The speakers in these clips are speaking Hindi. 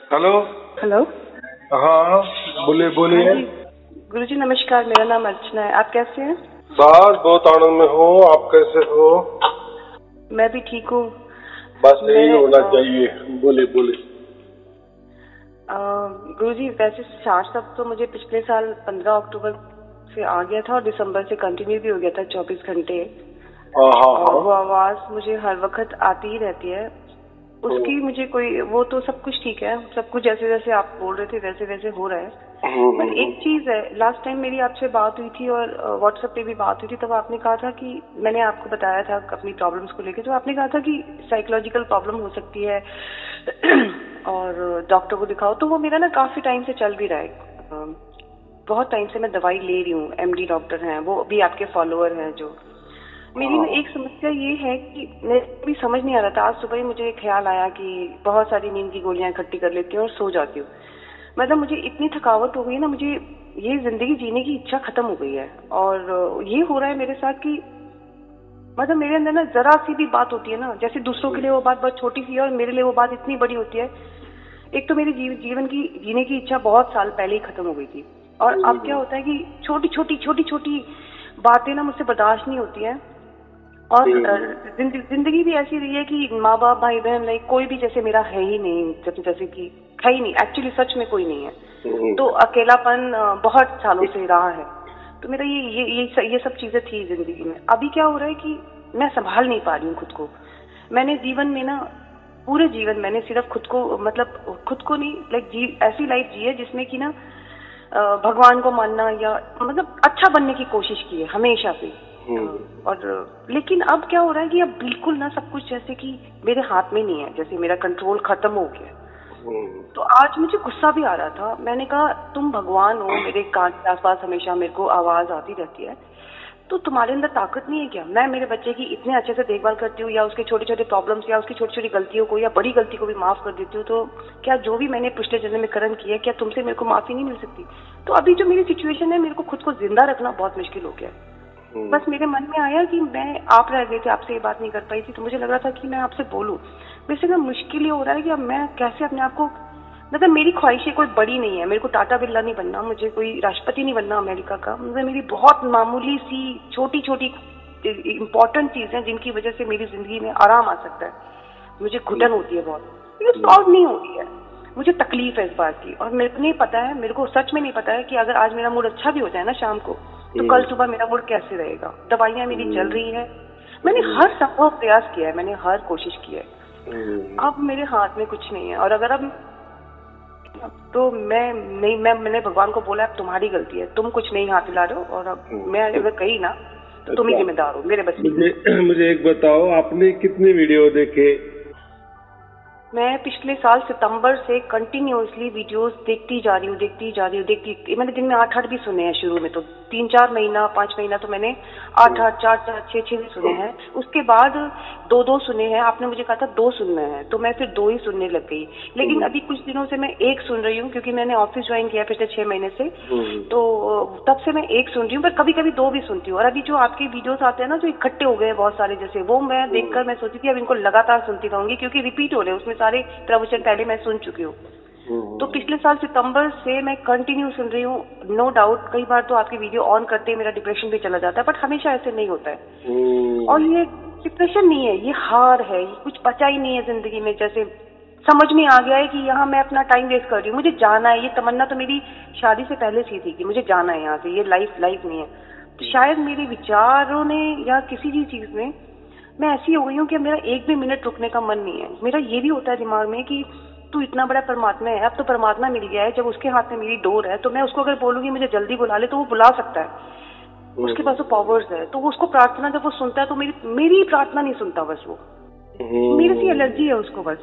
हेलो। हेलो। हाँ बोलिए बोलिए। गुरुजी नमस्कार, मेरा नाम अर्चना है। आप कैसे हैं? बस बहुत आनंद में हूँ। आप कैसे हो? मैं भी ठीक हूँ। बस यही होना चाहिए। बोलिए बोलिए। गुरुजी वैसे सार सब तो मुझे पिछले साल 15 अक्टूबर से आ गया था और दिसंबर से कंटिन्यू भी हो गया था 24 घंटे। और वो आवाज मुझे हर वक्त आती ही रहती है। उसकी मुझे कोई वो तो सब कुछ ठीक है, सब कुछ जैसे जैसे आप बोल रहे थे वैसे वैसे हो रहा है। पर एक चीज है, लास्ट टाइम मेरी आपसे बात हुई थी और व्हाट्सएप पे भी बात हुई थी, तब आपने कहा था कि मैंने आपको बताया था अपनी प्रॉब्लम्स को लेकर, तो आपने कहा था कि साइकोलॉजिकल प्रॉब्लम हो सकती है और डॉक्टर को दिखाओ। तो वो मेरा ना काफी टाइम से चल भी रहा है। बहुत टाइम से मैं दवाई ले रही हूँ। एमडी डॉक्टर हैं, वो भी आपके फॉलोअर हैं। जो मेरी ना एक समस्या ये है कि मैं भी समझ नहीं आ रहा था। आज सुबह ही मुझे ख्याल आया कि बहुत सारी नींद की गोलियां इकट्ठी कर लेती हूँ और सो जाती हूँ। मतलब मुझे इतनी थकावट हो गई ना, मुझे ये जिंदगी जीने की इच्छा खत्म हो गई है। और ये हो रहा है मेरे साथ कि मतलब मेरे अंदर ना जरा सी भी बात होती है ना, जैसे दूसरों के लिए वो बात बहुत छोटी सी है और मेरे लिए वो बात इतनी बड़ी होती है। एक तो मेरी जीवन की जीने की इच्छा बहुत साल पहले ही खत्म हो गई थी और अब क्या होता है कि छोटी छोटी बातें ना मुझसे बर्दाश्त नहीं होती है। और जिंदगी भी ऐसी रही है कि माँ बाप भाई बहन लाइक कोई भी जैसे मेरा है ही नहीं, जैसे कि है ही नहीं, एक्चुअली सच में कोई नहीं है। तो अकेलापन बहुत सालों से रहा है। तो मेरा ये सब चीजें थी जिंदगी में। अभी क्या हो रहा है कि मैं संभाल नहीं पा रही हूँ खुद को। मैंने जीवन में ना पूरे जीवन मैंने सिर्फ खुद को मतलब खुद को नहीं लाइक ऐसी लाइफ जी है जिसमें कि ना भगवान को मानना या मतलब अच्छा बनने की कोशिश की है हमेशा से। और लेकिन अब क्या हो रहा है कि अब बिल्कुल ना सब कुछ जैसे कि मेरे हाथ में नहीं है, जैसे मेरा कंट्रोल खत्म हो गया। तो आज मुझे गुस्सा भी आ रहा था। मैंने कहा तुम भगवान हो, मेरे कान के आसपास हमेशा मेरे को आवाज आती रहती है, तो तुम्हारे अंदर ताकत नहीं है क्या? मैं मेरे बच्चे की इतने अच्छे से देखभाल करती हूँ या उसके छोटे छोटे प्रॉब्लम्स या उसकी छोटी छोटी गलतियों को या बड़ी गलती को भी माफ कर देती हूँ, तो क्या जो भी मैंने पिछले जन्म में कर्म किया क्या तुमसे मेरे को माफी नहीं मिल सकती? तो अभी जो मेरी सिचुएशन है, मेरे को खुद को जिंदा रखना बहुत मुश्किल हो गया है। बस मेरे मन में आया कि मैं आप रह गए थे, आपसे ये बात नहीं कर पाई थी, तो मुझे लग रहा था कि मैं आपसे बोलूं। वैसे ना मुश्किल ये हो रहा है कि अब मैं कैसे अपने आप को मतलब मेरी ख्वाहिशें कोई बड़ी नहीं है, मेरे को टाटा बिरला नहीं बनना, मुझे कोई राष्ट्रपति नहीं बनना अमेरिका का। मतलब मेरी बहुत मामूली सी छोटी छोटी इम्पोर्टेंट चीजें जिनकी वजह से मेरी जिंदगी में आराम आ सकता है। मुझे घुटन होती है बहुत, लेकिन सॉल्व नहीं हो रही है। मुझे तकलीफ है इस बात की और मेरे को नहीं पता है, मेरे को सच में नहीं पता है कि अगर आज मेरा मूड अच्छा भी हो जाए ना शाम को, तो कल सुबह मेरा मूड कैसे रहेगा। दवाइयां मेरी चल रही है, मैंने हर संभव प्रयास किया है, मैंने हर कोशिश की है। अब मेरे हाथ में कुछ नहीं है और अगर अब तो मैंने भगवान को बोला अब तुम्हारी गलती है, तुम कुछ नहीं हाथ हिला रहे हो और अब मैं अगर कही ना तो तुम ही जिम्मेदार हो, मेरे बस मुझे एक बताओ, आपने कितने वीडियो देखे? मैं पिछले साल सितंबर से कंटिन्यूअसली वीडियोस देखती जा रही हूँ मैंने दिन में 8 भी सुने हैं। शुरू में तो 3-4 महीना 5 महीना तो मैंने 8 4 6 भी सुने हैं। उसके बाद 2 सुने हैं। आपने मुझे कहा था 2 सुनना है, तो मैं फिर 2 ही सुनने लग गई। लेकिन अभी कुछ दिनों से मैं 1 सुन रही हूँ क्योंकि मैंने ऑफिस ज्वाइन किया पिछले 6 महीने से, तो तब से मैं 1 सुन रही हूँ, पर कभी कभी 2 भी सुनती हूँ। और अभी जो आपके वीडियोस आते हैं ना, जो इकट्ठे हो गए बहुत सारे, जैसे वो मैं देखकर मैं सोची थी अब इनको लगातार सुनती रहूंगी क्योंकि रिपीट हो रहे हैं, उसमें सारे प्रवचन पहले मैं सुन चुकी हूँ। तो पिछले साल सितंबर से मैं कंटिन्यू सुन रही हूँ। नो डाउट कई बार तो आपकी वीडियो ऑन करते ही मेरा डिप्रेशन भी चला जाता है, बट हमेशा ऐसे नहीं होता है। और ये डिप्रेशन नहीं है, ये हार है, ये कुछ बचा ही नहीं है जिंदगी में। जैसे समझ में आ गया है कि यहाँ मैं अपना टाइम वेस्ट कर रही हूँ, मुझे जाना है। ये तमन्ना तो मेरी शादी से पहले से थी कि मुझे जाना है यहाँ से, ये लाइफ नहीं है। तो शायद मेरे विचारों ने या किसी भी चीज में मैं ऐसी हो गई हूँ कि मेरा एक भी मिनट रुकने का मन नहीं है। मेरा ये भी होता है दिमाग में कि तू इतना बड़ा परमात्मा है, अब तो परमात्मा मिल गया है, जब उसके हाथ में मेरी डोर है तो मैं उसको अगर बोलूंगी मुझे जल्दी बुला ले तो वो बुला सकता है। उसके पास तो पावर्स है, तो उसको प्रार्थना जब वो सुनता है तो मेरी प्रार्थना नहीं सुनता, बस वो मेरे से एलर्जी है उसको बस।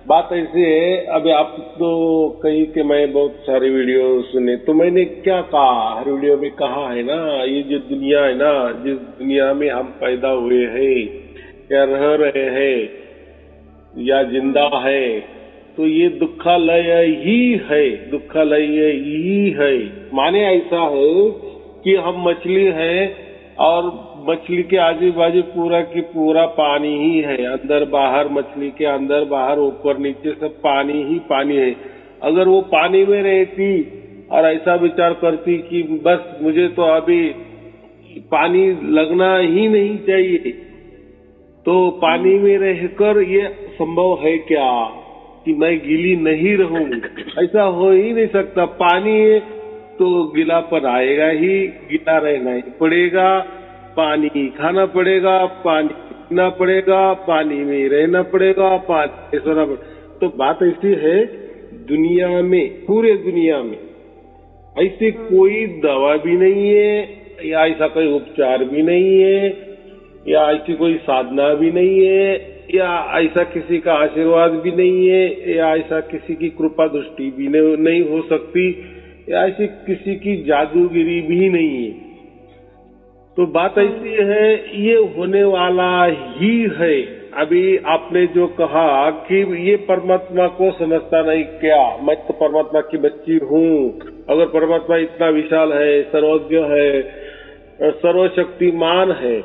बात ऐसी है, अभी आप तो कहीं के मैं बहुत सारे वीडियो सुने, तो मैंने क्या कहा, हर वीडियो में कहा है ना, ये जो दुनिया है ना, जिस दुनिया में हम पैदा हुए हैं या रह रहे हैं या जिंदा है, तो ये दुखालय ही है। माने ऐसा है कि हम मछली हैं और मछली के आजू बाजू पूरा की पूरा पानी ही है, अंदर बाहर, मछली के अंदर बाहर ऊपर नीचे सब पानी ही पानी है। अगर वो पानी में रहती और ऐसा विचार करती कि बस मुझे तो अभी पानी लगना ही नहीं चाहिए, तो पानी में रहकर ये संभव है क्या कि मैं गीली नहीं रहूं? ऐसा हो ही नहीं सकता। पानी है तो गीलापन आएगा ही, गीला रहना ही पड़ेगा, पानी खाना पड़ेगा, पानी पीना पड़ेगा, पानी में रहना पड़ेगा, पानी सोना पड़ेगा। तो बात ऐसी है, दुनिया में, पूरे दुनिया में ऐसी कोई दवा भी नहीं है, या ऐसा कोई उपचार भी नहीं है, या ऐसी कोई साधना भी नहीं है, या ऐसा किसी का आशीर्वाद भी नहीं है, या ऐसा किसी की कृपा दृष्टि भी नहीं हो सकती, या ऐसी किसी की जादूगिरी भी नहीं है। तो बात ऐसी है, ये होने वाला ही है। अभी आपने जो कहा कि ये परमात्मा को समझता नहीं क्या, मैं तो परमात्मा की बच्ची हूँ। अगर परमात्मा इतना विशाल है, सर्वज्ञ है, सर्वशक्तिमान है,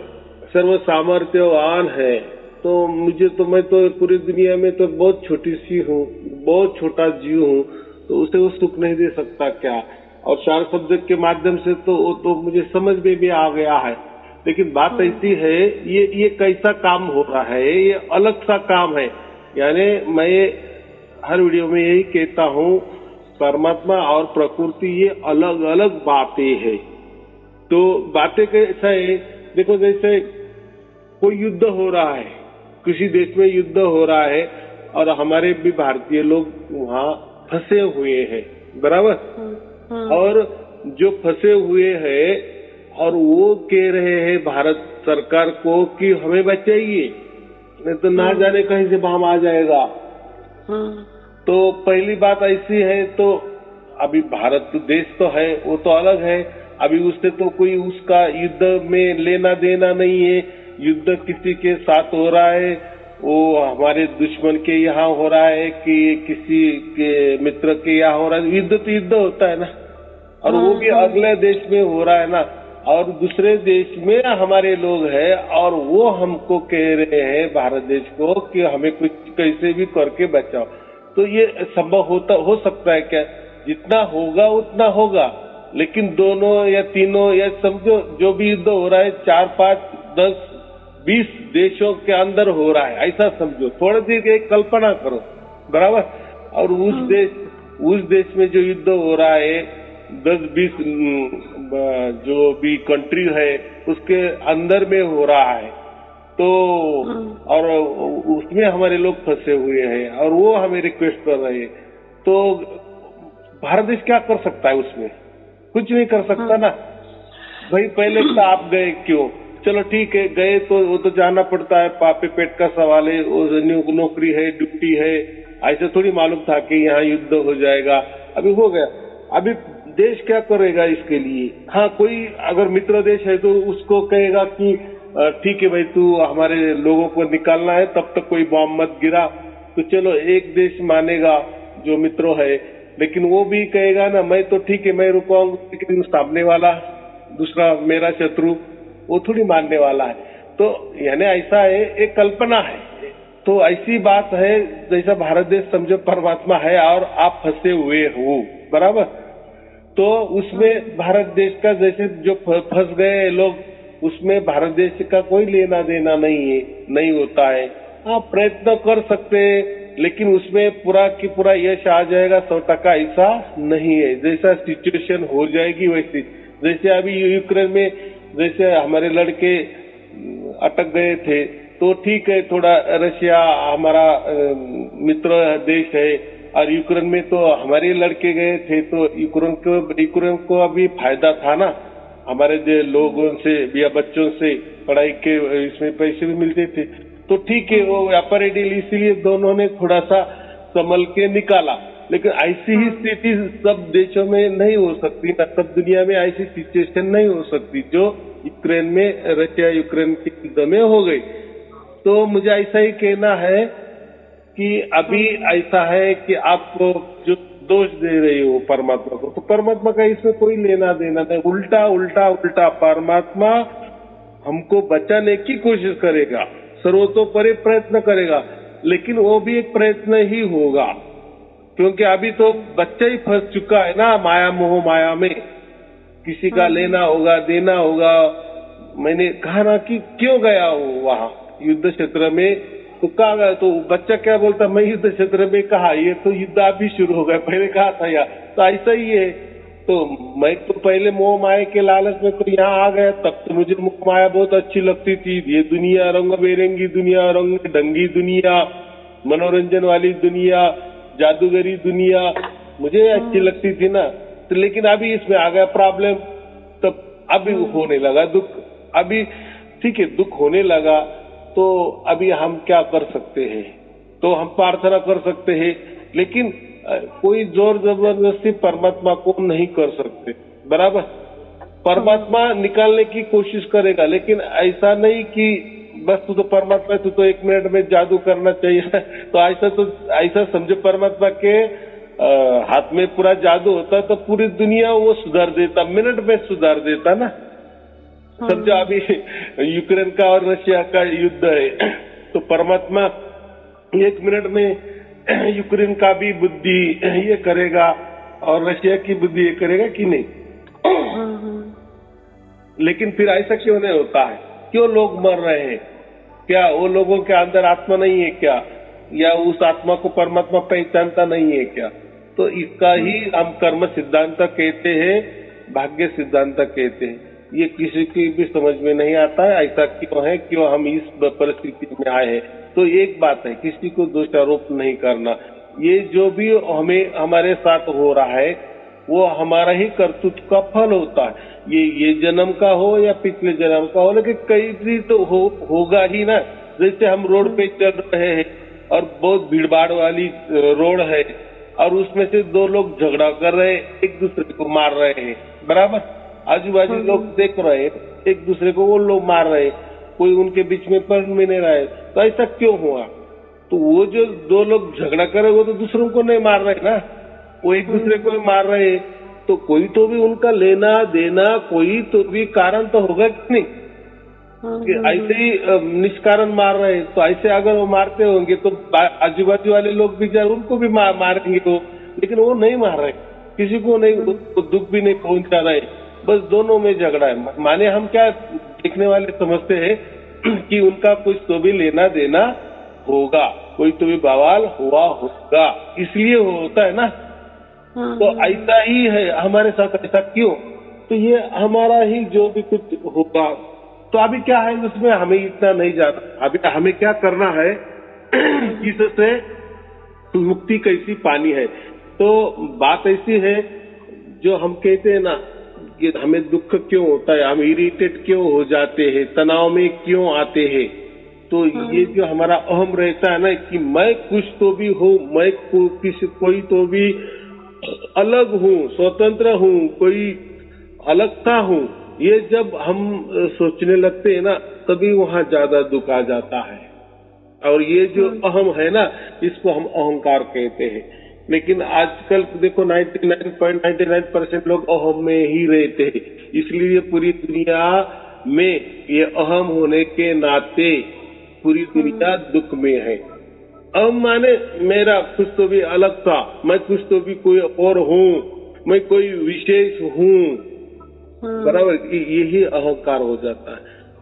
सर्व सामर्थ्यवान है, तो मैं तो पूरी दुनिया में तो बहुत छोटी सी हूँ, बहुत छोटा जीव हूँ, तो उसे वो सुख नहीं दे सकता क्या? और शार शब्द के माध्यम से तो मुझे समझ में भी आ गया है। लेकिन बात ऐसी है, ये कैसा काम हो रहा है, ये अलग सा काम है। यानी मैं हर वीडियो में यही कहता हूँ, परमात्मा और प्रकृति ये अलग अलग बातें हैं। तो बातें कैसा है, देखो जैसे कोई युद्ध हो रहा है, किसी देश में युद्ध हो रहा है और हमारे भी भारतीय लोग वहाँ फंसे हुए हैं, बराबर। और जो फंसे हुए हैं और वो कह रहे हैं भारत सरकार को कि हमें बचाइए, नहीं तो ना जाने कहीं से बम आ जाएगा। तो पहली बात ऐसी है, तो अभी भारत देश तो है, वो तो अलग है, अभी उससे तो कोई उसका युद्ध में लेना देना नहीं है। युद्ध किसी के साथ हो रहा है, वो हमारे दुश्मन के यहाँ हो रहा है कि किसी के मित्र के यहाँ हो रहा है। युद्ध तो युद्ध होता है ना, और वो भी अगले देश में हो रहा है ना, और दूसरे देश में हमारे लोग हैं और वो हमको कह रहे हैं भारत देश को कि हमें कुछ कैसे भी करके बचाओ। तो ये संभव हो सकता है क्या? जितना होगा उतना होगा, लेकिन दोनों या तीनों या समझो जो भी युद्ध हो रहा है 4, 5, 10, 20 देशों के अंदर हो रहा है, ऐसा समझो। थोड़ी देर एक कल्पना करो, बराबर। और उस देश में जो युद्ध हो रहा है 10-20 जो भी कंट्री है उसके अंदर में हो रहा है, तो और उसमें हमारे लोग फंसे हुए हैं और वो हमें रिक्वेस्ट कर रहे हैं। तो भारत देश क्या कर सकता है उसमें? कुछ नहीं कर सकता ना भाई। पहले तो आप गए क्यों? चलो ठीक है, गए तो वो तो जाना पड़ता है, पापे पेट का सवाल है, नौकरी है, ड्यूटी है। ऐसे थोड़ी मालूम था कि यहाँ युद्ध हो जाएगा। अभी हो गया, अभी देश क्या करेगा इसके लिए? हाँ, कोई अगर मित्र देश है तो उसको कहेगा कि ठीक है भाई, तू हमारे लोगों को निकालना है, तब तक कोई बॉम्ब मत गिरा। तो चलो एक देश मानेगा जो मित्रों है, लेकिन वो भी कहेगा ना मैं तो ठीक है मैं रुकाऊंगा, लेकिन सामने वाला दूसरा मेरा शत्रु वो थोड़ी मानने वाला है। तो यानी ऐसा है, एक कल्पना है। तो ऐसी बात है जैसा भारत देश समझो परमात्मा है और आप फंसे हुए हो, बराबर। तो उसमें भारत देश का जैसे जो फंस गए लोग, उसमें भारत देश का कोई लेना देना नहीं होता है। आप प्रयत्न कर सकते हैं, लेकिन उसमें पूरा की पूरा यश आ जाएगा 100%, ऐसा नहीं है। जैसा सिचुएशन हो जाएगी वैसी, जैसे अभी यूक्रेन में जैसे हमारे लड़के अटक गए थे, तो ठीक है, थोड़ा रशिया हमारा मित्र देश है और यूक्रेन में तो हमारे लड़के गए थे, तो यूक्रेन को अभी फायदा था ना, हमारे लोगों से या बच्चों से पढ़ाई के इसमें पैसे भी मिलते थे। तो ठीक है, वो व्यापारी डील इसीलिए दोनों ने थोड़ा सा संभल के निकाला। लेकिन ऐसी ही स्थिति सब देशों में नहीं हो सकती ना, सब दुनिया में ऐसी सिचुएशन नहीं हो सकती जो यूक्रेन में, रशिया यूक्रेन के युद्ध में हो गई। तो मुझे ऐसा ही कहना है कि अभी ऐसा है कि आपको जो दोष दे रही हो परमात्मा को, तो परमात्मा का इसमें कोई लेना देना नहीं। उल्टा परमात्मा हमको बचाने की कोशिश करेगा, सर्वतोपरि प्रयत्न करेगा, लेकिन वो भी एक प्रयत्न ही होगा, क्योंकि अभी तो बच्चा ही फंस चुका है ना माया मोह माया में। किसी का लेना होगा, देना होगा। मैंने कहा ना कि क्यों गया वो वहां युद्ध क्षेत्र में, तो कहा गया, तो बच्चा क्या बोलता, मैं युद्ध क्षेत्र में कहा, ये तो युद्ध अभी शुरू हो गया, पहले कहा था यार। तो ऐसा ही है। तो मैं तो पहले मोह माया के लालच में तो यहाँ आ गया, तब तो मुझे मोह माया बहुत अच्छी लगती थी। ये दुनिया रंग बेरंगी दुनिया, रंग ढंगी दुनिया, मनोरंजन वाली दुनिया, जादूगरी दुनिया मुझे अच्छी लगती थी ना। तो लेकिन अभी इसमें आ गया प्रॉब्लम, तब अभी होने लगा दुख। अभी ठीक है, दुख होने लगा, तो अभी हम क्या कर सकते हैं? तो हम प्रार्थना कर सकते हैं, लेकिन कोई जोर जबरदस्ती परमात्मा को नहीं कर सकते, बराबर। परमात्मा निकालने की कोशिश करेगा, लेकिन ऐसा नहीं कि बस तू तो परमात्मा, तू तो 1 मिनट में जादू करना चाहिए। तो ऐसा समझो, परमात्मा के हाथ में पूरा जादू होता तो पूरी दुनिया वो सुधार देता, मिनट में सुधार देता ना। समझो अभी यूक्रेन का और रशिया का युद्ध है, तो परमात्मा 1 मिनट में यूक्रेन का भी बुद्धि ये करेगा और रशिया की बुद्धि ये करेगा कि नहीं? लेकिन फिर ऐसा क्यों नहीं होता है? क्यों लोग मर रहे हैं? क्या वो लोगों के अंदर आत्मा नहीं है क्या? या उस आत्मा को परमात्मा पहचानता नहीं है क्या? तो इसका ही हम कर्म सिद्धांत कहते हैं, भाग्य सिद्धांत कहते हैं। ये किसी की भी समझ में नहीं आता है, ऐसा क्यों है, क्यों हम इस परिस्थिति में आए हैं। तो एक बात है, किसी को दोषारोप नहीं करना। ये जो भी हमें हमारे साथ हो रहा है वो हमारा ही कर्तव्य का फल होता है। ये जन्म का हो या पिछले जन्म का हो, लेकिन कई भी तो होगा ही ना। जैसे हम रोड पे चल रहे हैं और बहुत भीड़भाड़ वाली रोड है और उसमें से 2 लोग झगड़ा कर रहे हैं, एक दूसरे को मार रहे हैं, बराबर। आजू बाजू लोग देख रहे हैं, एक दूसरे को वो लोग मार रहे हैं, कोई उनके बीच में पड़ भी नहीं रहा है। तो ऐसा क्यों हुआ? तो वो जो 2 लोग झगड़ा कर रहे वो तो दूसरों को नहीं मार रहे ना, वो एक दूसरे को मार रहे हैं। तो कोई तो भी उनका लेना देना, कोई तो भी कारण तो होगा कि नहीं? ऐसे ही निष्कारण मार रहे हैं। तो ऐसे अगर वो मारते होंगे तो आजू बाजू वाले लोग भी उनको भी मारेंगे वो, लेकिन वो नहीं मार रहे, किसी को नहीं, दुख भी नहीं पहुंचा रहे, बस दोनों में झगड़ा है। माने हम क्या देखने वाले समझते हैं कि उनका कुछ तो भी लेना देना होगा, कोई तो भी बवाल हुआ होगा, इसलिए होता है ना। तो ऐसा ही है हमारे साथ। ऐसा क्यों? तो ये हमारा ही जो भी कुछ होगा। तो अभी क्या है उसमें हमें इतना नहीं जाना। अभी हमें क्या करना है, इससे मुक्ति कैसी पानी है। तो बात ऐसी है, जो हम कहते हैं ना कि हमें दुख क्यों होता है, हम इरिटेट क्यों हो जाते हैं, तनाव में क्यों आते हैं। तो ये जो हमारा अहम रहता है ना कि मैं कुछ तो भी हूँ, मैं कोई तो भी अलग हूँ, स्वतंत्र हूँ, कोई अलगता हूँ, ये जब हम सोचने लगते हैं ना, तभी वहाँ ज्यादा दुख आ जाता है। और ये जो अहम है ना, इसको हम अहंकार कहते हैं। लेकिन आजकल देखो 99.99% लोग अहम में ही रहते हैं, इसलिए पूरी दुनिया में ये अहम होने के नाते पूरी दुनिया दुख में है। अहम माने मेरा कुछ तो भी अलग था, मैं कुछ तो भी कोई और हूँ, मैं कोई विशेष हूँ, बराबर। यही अहंकार हो जाता है।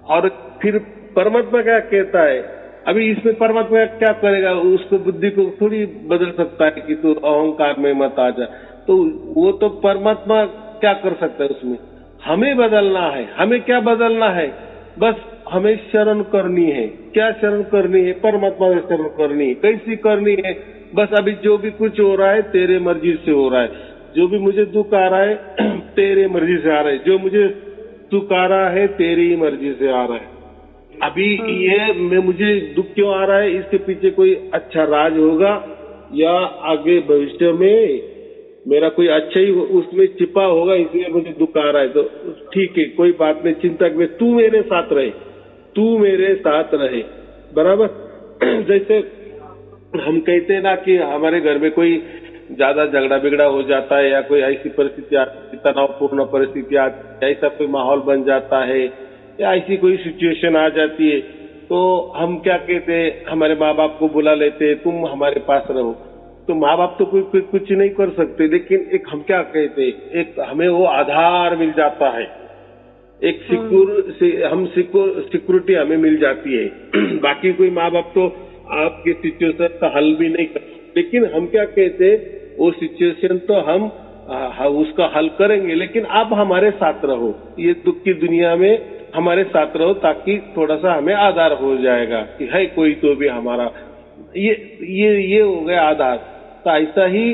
और फिर परमात्मा क्या कहता है? अभी इसमें परमात्मा क्या करेगा? उसको बुद्धि को थोड़ी बदल सकता है कि तू अहंकार में मत आ जा। तो वो तो परमात्मा क्या कर सकता है उसमें? हमें बदलना है। हमें क्या बदलना है? बस हमें शरण करनी है। क्या शरण करनी है? परमात्मा की शरण करनी है। कैसी करनी है? बस अभी जो भी कुछ हो रहा है तेरे मर्जी से हो रहा है, जो भी मुझे दुख आ रहा है तेरे मर्जी से आ रहा है, जो मुझे सुख आ रहा है तेरी मर्जी से आ रहा है। अभी ये मुझे दुख क्यों आ रहा है, इसके पीछे कोई अच्छा राज होगा या आगे भविष्य में मेरा कोई अच्छा ही उसमें छिपा होगा, इसलिए मुझे दुख आ रहा है। तो ठीक है, कोई बात नहीं, चिंता में तू मेरे साथ रहे, तू मेरे साथ रहे, बराबर। जैसे हम कहते हैं ना कि हमारे घर में कोई ज्यादा झगड़ा बिगड़ा हो जाता है या कोई ऐसी परिस्थिति आती, तनावपूर्ण परिस्थिति आती, ऐसा कोई माहौल बन जाता है या ऐसी कोई सिचुएशन आ जाती है तो हम क्या कहते हैं, हमारे माँ बाप को बुला लेते, तुम हमारे पास रहो। तो माँ बाप तो कोई कुछ नहीं कर सकते, लेकिन एक हम क्या कहते, एक हमें वो आधार मिल जाता है, एक सिक्योरिटी हमें मिल जाती है। बाकी कोई माँ बाप तो आपके सिचुएशन का हल भी नहीं कर, लेकिन हम क्या कहते, वो सिचुएशन तो हम उसका हल करेंगे, लेकिन आप हमारे साथ रहो, ये दुख की दुनिया में हमारे साथ रहो, ताकि थोड़ा सा हमें आधार हो जाएगा कि है कोई तो भी हमारा, ये हो गया आधार। तो ऐसा ही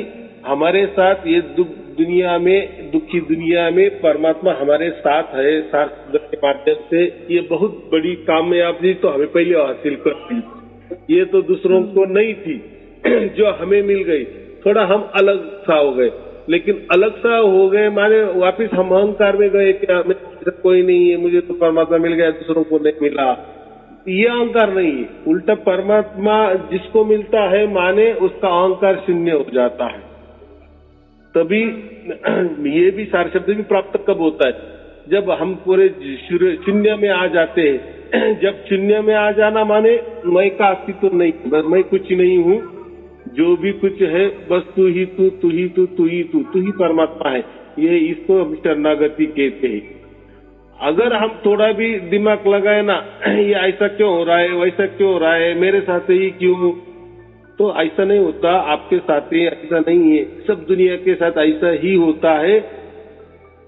हमारे साथ ये दुखी दुनिया में परमात्मा हमारे साथ है, शास्त्र के माध्यम से। ये बहुत बड़ी कामयाबी तो हमें पहले हासिल कर दी, ये तो दूसरों को नहीं थी जो हमें मिल गई। थोड़ा हम अलग सा हो गए, लेकिन अलग सा हो गए माने वापिस हम अहंकार में गए कि कोई नहीं है, मुझे तो परमात्मा मिल गया, दूसरों को नहीं मिला। ये अहंकार नहीं है, उल्टा परमात्मा जिसको मिलता है माने उसका अहंकार शून्य हो जाता है। तभी ये भी सार शब्द भी प्राप्त कब होता है, जब हम पूरे शून्य में आ जाते हैं। जब शून्य में आ जाना माने मैं का अस्तित्व नहीं, बस मैं कुछ नहीं हूँ, जो भी कुछ है बस तू ही तू ही परमात्मा है। ये इसको हम शरणागति कहते हैं। अगर हम थोड़ा भी दिमाग लगाए ना, ये ऐसा क्यों हो रहा है, वैसा क्यों हो रहा है, मेरे साथ ही क्यों, तो ऐसा नहीं होता। आपके साथ ही ऐसा नहीं है, सब दुनिया के साथ ऐसा ही होता है।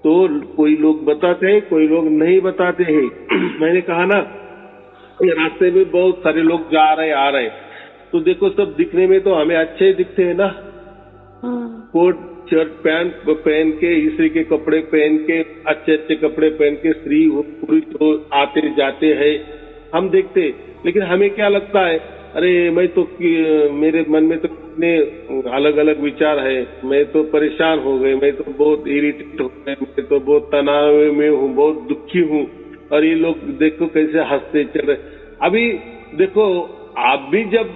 तो कोई लोग बताते हैं, कोई लोग नहीं बताते हैं। मैंने कहा ना, रास्ते में बहुत सारे लोग जा रहे आ रहे, तो देखो सब दिखने में तो हमें अच्छे दिखते हैं ना, कोट शर्ट पैंट पहन के, स्त्री के कपड़े पहन के, अच्छे कपड़े पहन के स्त्री हो पुरुष हो आते जाते हैं, हम देखते। लेकिन हमें क्या लगता है, अरे मैं तो, मेरे मन में तो कितने अलग अलग विचार है, मैं तो परेशान हो गए, मैं तो बहुत इरिटेट हो गए, मैं तो बहुत तनाव में हूँ, बहुत दुखी हूँ। और ये लोग देखो कैसे हंसते चल रहे। अभी देखो, आप भी जब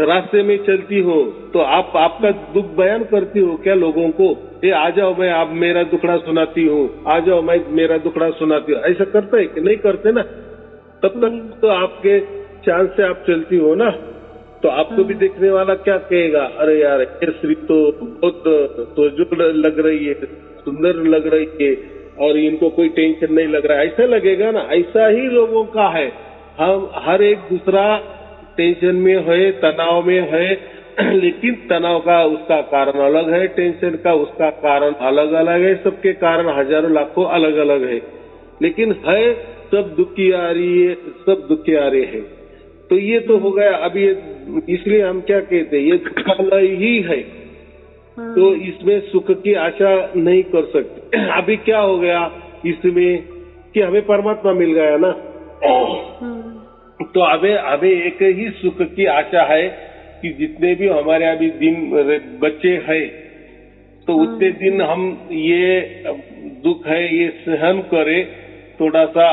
रास्ते में चलती हो तो आप आपका दुख बयान करती हो क्या लोगों को, ये आ जाओ मैं आप मेरा दुखड़ा सुनाती हूँ, आ जाओ मैं मेरा दुखड़ा सुनाती हूँ, ऐसा करते है कि नहीं करते ना? तब तक तो आपके चांस से आप चलती हो ना, तो आपको भी देखने वाला क्या कहेगा, अरे यार ये स्त्री तो बहुत तोजुल लग रही है, सुंदर लग रही है, और इनको कोई टेंशन नहीं लग रहा है, ऐसा लगेगा ना। ऐसा ही लोगों का है, हम हर एक दूसरा टेंशन में है, तनाव में है, लेकिन तनाव का उसका कारण अलग है, टेंशन का उसका कारण अलग अलग है, सबके कारण हजारों लाखों अलग अलग है, लेकिन है सब दुखियारी है, सब दुखियारे हैं। तो ये तो हो गया। अभी इसलिए हम क्या कहते हैं, ये दुखालय ही है, तो इसमें सुख की आशा नहीं कर सकते। अभी क्या हो गया इसमें कि हमें परमात्मा मिल गया ना, तो हमें एक ही सुख की आशा है कि जितने भी हमारे अभी दिन बच्चे हैं, तो उतने दिन हम ये दुख है ये सहन करें थोड़ा सा,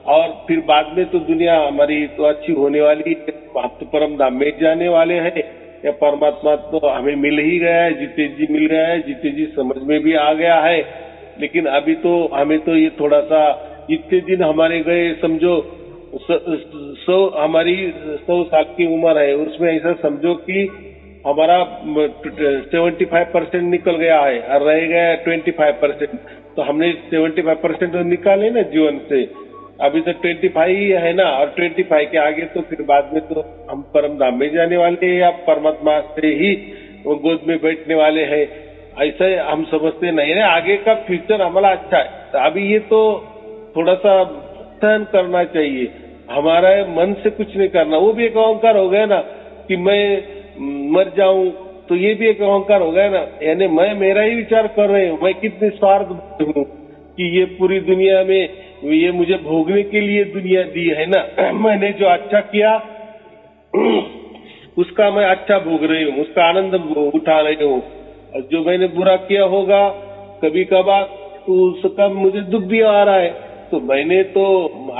और फिर बाद में तो दुनिया हमारी तो अच्छी होने वाली है, हम तो परम धाम में जाने वाले हैं। या परमात्मा तो हमें मिल ही गया है, जीते जी मिल गया है, जीते जी समझ में भी आ गया है। लेकिन अभी तो हमें तो ये थोड़ा सा, इतने दिन हमारे गए, समझो हमारी 100 साल की उम्र है, उसमें ऐसा समझो कि हमारा 75% निकल गया है और रह गया 25%। तो हमने 75% तो निकाले ना जीवन से, अभी तो 25 ही है ना, और 25 के आगे तो फिर बाद में तो हम परम धाम में जाने वाले हैं, या परमात्मा से ही वो गोद में बैठने वाले हैं। ऐसा हम समझते नहीं है, आगे का फ्यूचर हमारा अच्छा है। तो अभी ये तो थोड़ा सा सहन करना चाहिए, हमारा मन से कुछ नहीं करना। वो भी एक अहंकार हो गया ना कि मैं मर जाऊं, तो ये भी एक अहंकार हो गया ना, यानी मैं मेरा ही विचार कर रही हूँ, मैं कितनी स्वार्थ हूँ कि ये पूरी दुनिया में ये मुझे भोगने के लिए दुनिया दी है ना। मैंने जो अच्छा किया उसका मैं अच्छा भोग रही हूँ, उसका आनंद उठा रही हूँ। जो मैंने बुरा किया होगा कभी कभार, तो उसका मुझे दुख भी आ रहा है। तो मैंने तो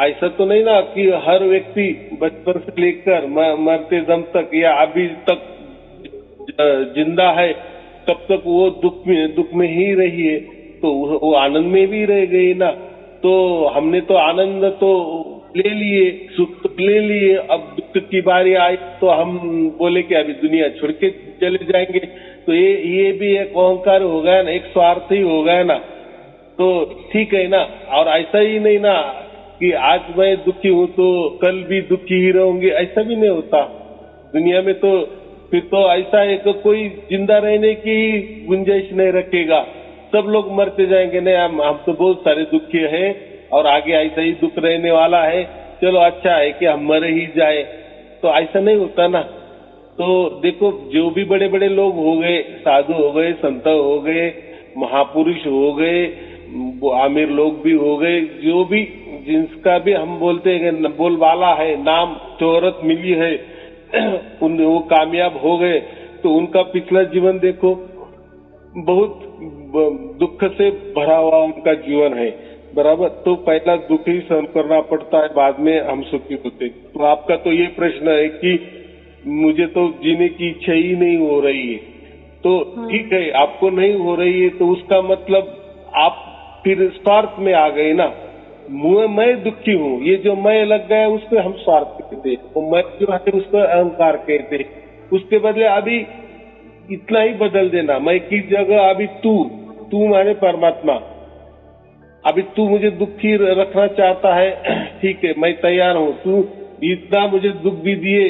ऐसा तो नहीं ना कि हर व्यक्ति बचपन से लेकर मरते दम तक या अभी तक जिंदा है तब तक वो दुख में ही रही है, तो वो आनंद में भी रह गई ना। तो हमने तो आनंद तो ले लिए, सुख तो ले लिए, अब दुख की बारी आई तो हम बोले कि अभी दुनिया छोड़ के चले जाएंगे। तो ये भी एक अहंकार हो गया ना, एक स्वार्थ ही हो गया ना। तो ठीक है ना, और ऐसा ही नहीं ना कि आज मैं दुखी हूं तो कल भी दुखी ही रहूंगी, ऐसा भी नहीं होता दुनिया में। तो फिर तो ऐसा है कि कोई जिंदा रहने की गुंजाइश नहीं रखेगा, सब लोग मरते जाएंगे। नहीं, हम तो बहुत सारे दुखी हैं और आगे ऐसा ही दुख रहने वाला है, चलो अच्छा है कि हम मर ही जाए। तो ऐसा नहीं होता ना। तो देखो, जो भी बड़े बड़े लोग हो गए, साधु हो गए, संत हो गए, महापुरुष हो गए, आमिर लोग भी हो गए, जो भी जिसका भी हम बोलते हैं बोलबाला है, नाम शोहरत मिली है, वो कामयाब हो गए, तो उनका पिछला जीवन देखो, बहुत दुख से भरा हुआ उनका जीवन है, बराबर। तो पहला दुख ही सहन करना पड़ता है, बाद में हम सुखी होते। तो आपका तो ये प्रश्न है कि मुझे तो जीने की इच्छा ही नहीं हो रही है, तो ठीक है, आपको नहीं हो रही है तो उसका मतलब आप फिर स्वार्थ में आ गए ना। मैं दुखी हूँ, ये जो मैं लग गया उसको हम स्वार्थ कहते, तो मैं जो है उसको अहंकार कहते। उसके बदले अभी इतना ही बदल देना, मैं की जगह अभी तू माने परमात्मा, अभी तू मुझे दुखी रखना चाहता है, ठीक है, मैं तैयार हूँ। तू इतना मुझे दुख भी दिए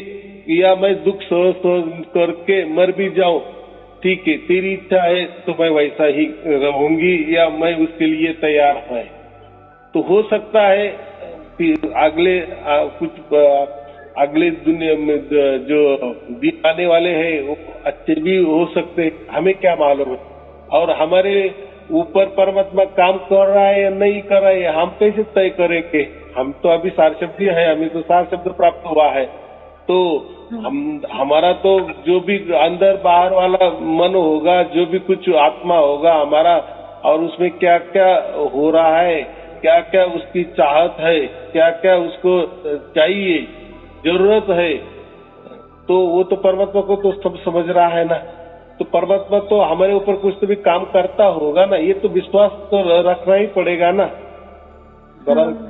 या मैं दुख सहन करके मर भी जाऊं, ठीक है, तेरी इच्छा है तो मैं वैसा ही रहूंगी या मैं उसके लिए तैयार है। तो हो सकता है कि अगले दुनिया में जो दिन आने वाले हैं वो अच्छे भी हो सकते हैं, हमें क्या मालूम है। और हमारे ऊपर परमात्मा काम कर रहा है या नहीं कर रहा है, हम कैसे तय करेंगे। हम तो अभी सार शब्दी है, हमें तो सार शब्द प्राप्त हुआ है, तो हमारा तो जो भी अंदर बाहर वाला मन होगा, जो भी कुछ आत्मा होगा हमारा, और उसमें क्या क्या हो रहा है, क्या क्या उसकी चाहत है, क्या क्या उसको चाहिए, जरूरत है, तो वो तो परमात्मा को तो सब समझ रहा है ना। तो परमात्मा तो हमारे ऊपर कुछ तो भी काम करता होगा ना, ये तो विश्वास तो रखना ही पड़ेगा ना।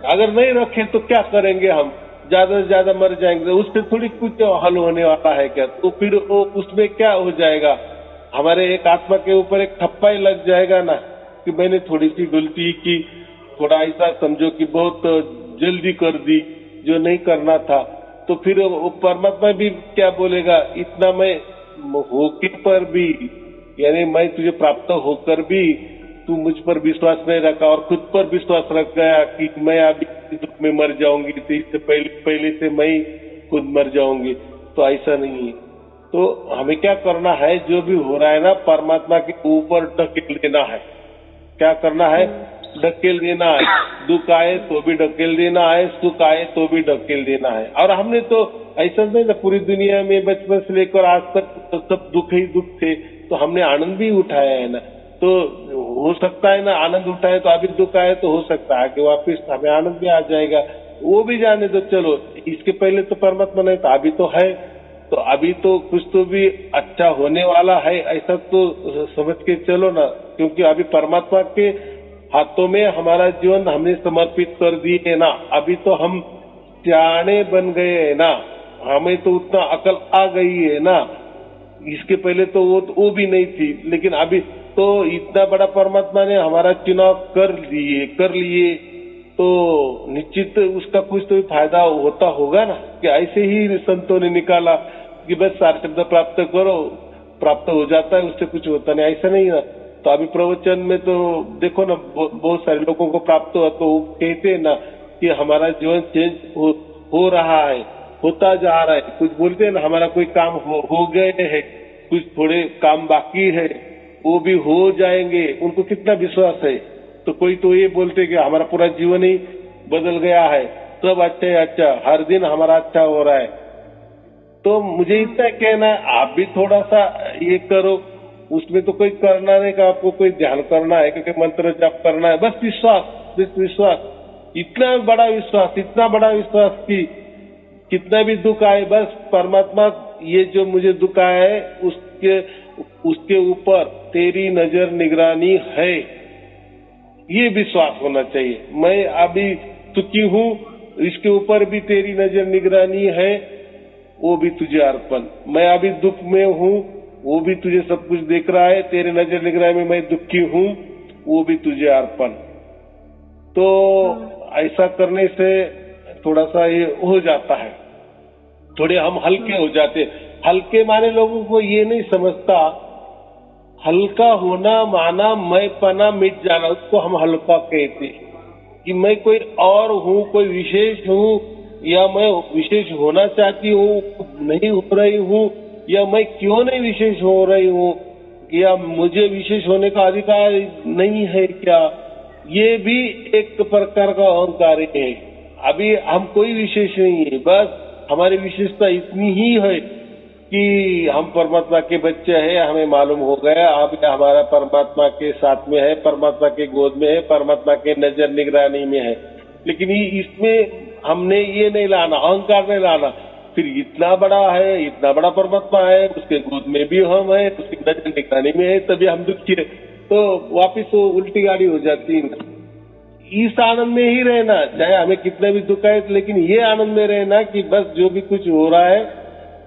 अगर नहीं रखें तो क्या करेंगे, हम ज्यादा से ज्यादा मर जाएंगे, उससे थोड़ी कुछ हल होने वाला है क्या। तो फिर उसमें क्या हो जाएगा, हमारे एक आत्मा के ऊपर एक ठप्पा ही लग जाएगा ना कि मैंने थोड़ी सी गलती की, थोड़ा ऐसा समझो कि बहुत जल्दी कर दी जो नहीं करना था। तो फिर वो परमात्मा भी क्या बोलेगा, इतना मैं होके पर भी, यानी मैं तुझे प्राप्त होकर भी तू मुझ पर विश्वास नहीं रखा और खुद पर विश्वास रख गया कि मैं अभी दुख में मर जाऊंगी, तो इससे पहले से मैं खुद मर जाऊंगी। तो ऐसा नहीं है। तो हमें क्या करना है, जो भी हो रहा है ना, परमात्मा के ऊपर ढकेल देना है। क्या करना है, ढकेल देना है। दुख आए तो भी ढकेल देना है, सुख आए तो भी ढकेल देना है। और हमने तो ऐसा नहीं ना, पूरी दुनिया में बचपन से लेकर आज तक तो सब दुख ही दुख थे, तो हमने आनंद भी उठाया है ना। तो हो सकता है ना, आनंद उठाए तो अभी दुख आए तो हो सकता है कि वापिस हमें आनंद भी आ जाएगा, वो भी जाने दो। चलो, इसके पहले तो परमात्मा नहीं था, अभी तो है, तो अभी तो कुछ तो भी अच्छा होने वाला है, ऐसा तो समझ के चलो ना। क्योंकि अभी परमात्मा के हाथों में हमारा जीवन हमने समर्पित कर दिए ना। अभी तो हम सियाने बन गए है ना, हमें तो उतना अकल आ गई है ना। इसके पहले तो वो भी नहीं थी, लेकिन अभी तो इतना बड़ा परमात्मा ने हमारा चुनाव कर लिए, तो निश्चित उसका कुछ तो फायदा होता होगा ना। कि ऐसे ही संतों ने निकाला कि बस सार शब्द प्राप्त करो, प्राप्त हो जाता है, उससे कुछ होता नहीं, ऐसा नहीं ना। तो अभी प्रवचन में तो देखो ना, बहुत सारे लोगों को प्राप्त हुआ, तो कहते हैं ना कि हमारा जीवन चेंज हो रहा है, होता जा रहा है। कुछ बोलते हैं ना, हमारा कोई काम हो गए है, कुछ थोड़े काम बाकी है, वो भी हो जाएंगे। उनको कितना विश्वास है। तो कोई तो ये बोलते कि हमारा पूरा जीवन ही बदल गया है, सब अच्छा, हर दिन हमारा अच्छा हो रहा है। तो मुझे इतना कहना है, आप भी थोड़ा सा ये करो। उसमें तो कोई करना नहीं का, आपको कोई ध्यान करना है, क्योंकि मंत्र जाप करना है, बस विश्वास, इतना बड़ा विश्वास कि कितना भी दुख आए, बस परमात्मा ये जो मुझे दुख आया है उसके ऊपर तेरी नजर निगरानी है, ये विश्वास होना चाहिए। मैं अभी सुखी हूँ, इसके ऊपर भी तेरी नजर निगरानी है, वो भी तुझे अर्पण। मैं अभी दुख में हूँ, वो भी तुझे सब कुछ देख रहा है, तेरे नजर निगरानी में मैं दुखी हूँ, वो भी तुझे अर्पण। तो ऐसा करने से थोड़ा सा ये हो जाता है, थोड़े हम हल्के हो जाते। हल्के माने लोगों को ये नहीं समझता, हल्का होना माना मैं पना मिट जाना, उसको हम हल्का कहते हैं कि मैं कोई और हूँ, कोई विशेष हूँ, या मैं विशेष होना चाहती हूँ, नहीं हो रही हूँ, या मैं क्यों नहीं विशेष हो रही हूँ, या मुझे विशेष होने का अधिकार नहीं है क्या। ये भी एक प्रकार का अहंकार है। अभी हम कोई विशेष नहीं है, बस हमारी विशेषता इतनी ही है कि हम परमात्मा के बच्चे हैं, हमें मालूम हो गया अब हमारा परमात्मा के साथ में है, परमात्मा के गोद में है, परमात्मा के नजर निगरानी में है। लेकिन इसमें हमने ये नहीं लाना, अहंकार नहीं लाना, फिर इतना बड़ा है, इतना बड़ा परमात्मा है, उसके गोद में भी हम है, उसकी नजर निगरानी में है, तभी हम दुखी है। तो वापिस वो उल्टी गाड़ी हो जाती है। इस आनंद में ही रहना, चाहे हमें कितना भी दुख है, लेकिन ये आनंद में रहना कि बस जो भी कुछ हो रहा है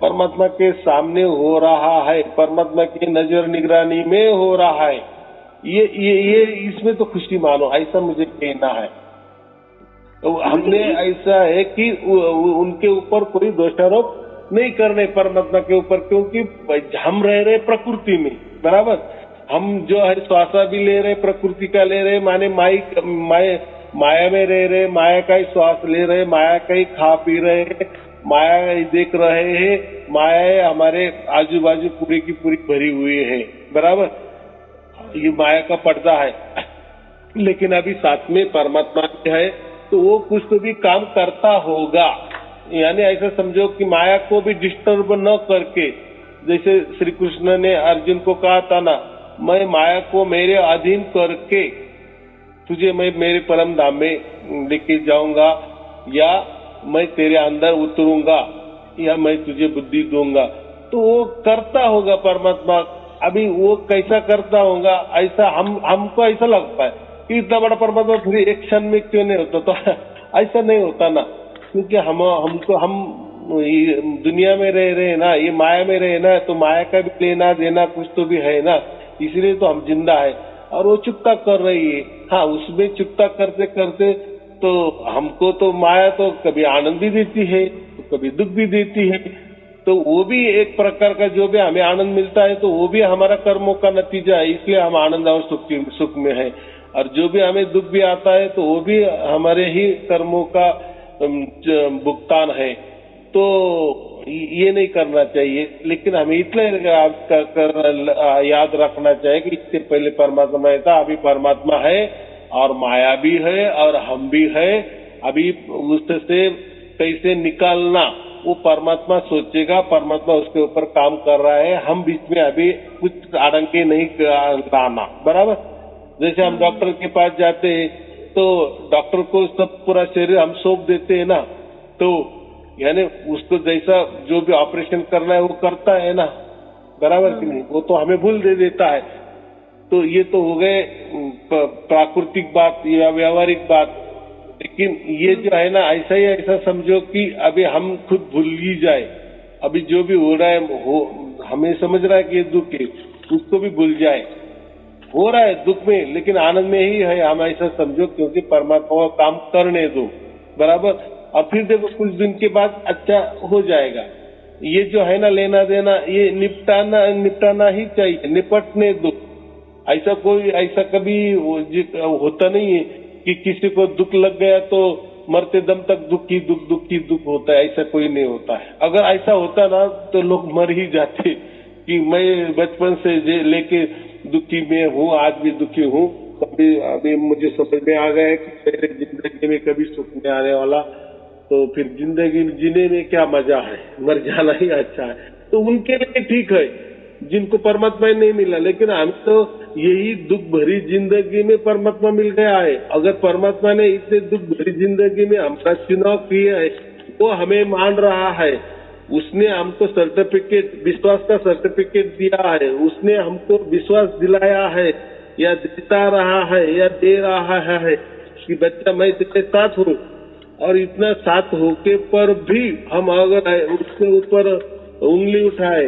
परमात्मा के सामने हो रहा है, परमात्मा की नजर निगरानी में हो रहा है। ये इसमें तो खुशी मानो, ऐसा मुझे कहना है। तो हमने ऐसा है कि उनके ऊपर कोई दोषारोप नहीं करने परमात्मा के ऊपर, क्योंकि हम रह रहे प्रकृति में, बराबर। हम जो है श्वास भी ले रहे, प्रकृति का ले रहे, माने माया में रह रहे, माया का ही श्वास ले रहे, माया का ही खा पी रहे, माया देख रहे हैं, माया हमारे आजू बाजू पूरी की पूरी भरी हुई है, बराबर। ये माया का पर्दा है, लेकिन अभी साथ में परमात्मा है, तो वो कुछ तो भी काम करता होगा। यानी ऐसा समझो कि माया को भी डिस्टर्ब न करके, जैसे श्री कृष्ण ने अर्जुन को कहा था ना, मैं माया को मेरे अधीन करके तुझे मैं मेरे परम धाम में लेके जाऊंगा, या मैं तेरे अंदर उतरूंगा, या मैं तुझे बुद्धि दूंगा। तो वो करता होगा परमात्मा। अभी वो कैसा करता होगा, ऐसा हमको ऐसा लगता है कि इतना बड़ा परमात्मा फिर एक क्षण में क्यों नहीं होता। तो ऐसा नहीं होता ना, क्योंकि हम दुनिया में रह रहे हैं ना, ये माया में रहे ना, तो माया का भी लेना देना कुछ तो भी है ना, इसलिए तो हम जिंदा है। और वो चुकता कर रही है, हाँ, उसमें चुकता करते करते तो हमको तो माया तो कभी आनंद भी देती है, तो कभी दुख भी देती है। तो वो भी एक प्रकार का, जो भी हमें आनंद मिलता है तो वो भी हमारा कर्मों का नतीजा है, इसलिए हम आनंद और सुख में है। और जो भी हमें दुख भी आता है तो वो भी हमारे ही कर्मों का भुगतान है। तो ये नहीं करना चाहिए, लेकिन हमें इतना याद रखना चाहिए कि इससे पहले परमात्मा था, अभी परमात्मा है, और माया भी है, और हम भी है। अभी उससे कैसे निकालना वो परमात्मा सोचेगा, परमात्मा उसके ऊपर काम कर रहा है। हम बीच में अभी कुछ आड़ंगे नहीं लाना, बराबर। जैसे हम डॉक्टर के पास जाते हैं तो डॉक्टर को सब पूरा शरीर हम सौंप देते हैं ना, तो यानी उसको जैसा जो भी ऑपरेशन करना है वो करता है ना, बराबर कि नहीं। वो तो हमें भूल दे देता है। तो ये तो हो गए प्राकृतिक बात या व्यावहारिक बात। लेकिन ये जो है ना, ऐसा ही ऐसा समझो कि अभी हम खुद भूल ही जाए, अभी जो भी हो रहा है हमें समझ रहा है कि ये दुख है, उसको भी भूल जाए। हो रहा है दुख में, लेकिन आनंद में ही है, हम ऐसा समझो, क्योंकि परमात्मा का काम करने दो, बराबर। और फिर देखो कुछ दिन के बाद अच्छा हो जाएगा। ये जो है ना लेना देना, ये निपटाना ही चाहिए, निपटने दो। ऐसा कभी होता नहीं है कि किसी को दुख लग गया तो मरते दम तक दुख ही दुख होता है, ऐसा कोई नहीं होता है। अगर ऐसा होता ना तो लोग मर ही जाते कि मैं बचपन से लेके दुखी में हूँ, आज भी दुखी हूँ। अभी मुझे समझ में आ गया है कि मेरे जिंदगी में कभी सुख नहीं आने वाला, तो फिर जिंदगी जीने में क्या मजा है, मर जाना ही अच्छा है। तो उनके लिए ठीक है जिनको परमात्मा ही नहीं मिला, लेकिन हम तो यही दुख भरी जिंदगी में परमात्मा मिल गया है। अगर परमात्मा ने इतने दुख भरी जिंदगी में हमारा चुनाव किया है, वो हमें मान रहा है, उसने हमको सर्टिफिकेट, विश्वास का सर्टिफिकेट दिया है, उसने हमको विश्वास दिलाया है या देता रहा है या दे रहा है कि बच्चा मैं तेरे साथ हूँ, और इतना साथ होके पर भी हम अगर उसके ऊपर उंगली उठाए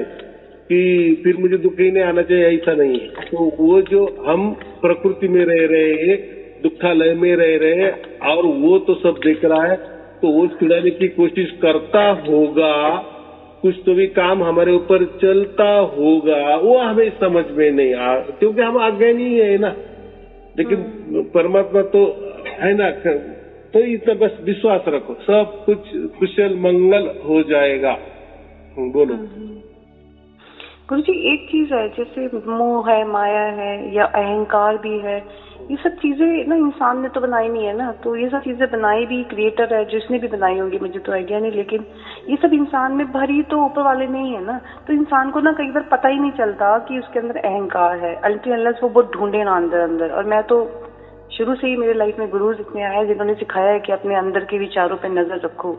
कि फिर मुझे दुख ही नहीं आना चाहिए, ऐसा नहीं है। तो वो जो हम प्रकृति में रह रहे हैं, दुखालय में रह रहे हैं, और वो तो सब देख रहा है, तो वो छुड़ाने की कोशिश करता होगा, कुछ तो भी काम हमारे ऊपर चलता होगा, वो हमें समझ में नहीं आ, क्योंकि हम अज्ञानी है ना। लेकिन परमात्मा तो है ना, तो इतना बस विश्वास रखो, सब कुछ कुशल मंगल हो जाएगा। बोलो गुरु जी, एक चीज है जैसे मोह है, माया है या अहंकार भी है, ये सब चीजें ना इंसान ने तो बनाई नहीं है ना। तो ये सब चीजें बनाई भी क्रिएटर है, जिसने भी बनाई होंगी मुझे तो आइडिया नहीं, लेकिन ये सब इंसान में भरी तो ऊपर वाले नहीं है ना। तो इंसान को ना कई बार पता ही नहीं चलता कि उसके अंदर अहंकार है, अनलेस वो बहुत ढूंढे ना अंदर अंदर। और मैं तो शुरू से ही मेरे लाइफ में गुरुज इतने आए हैं जिन्होंने सिखाया है कि अपने अंदर के विचारों पे नजर रखो,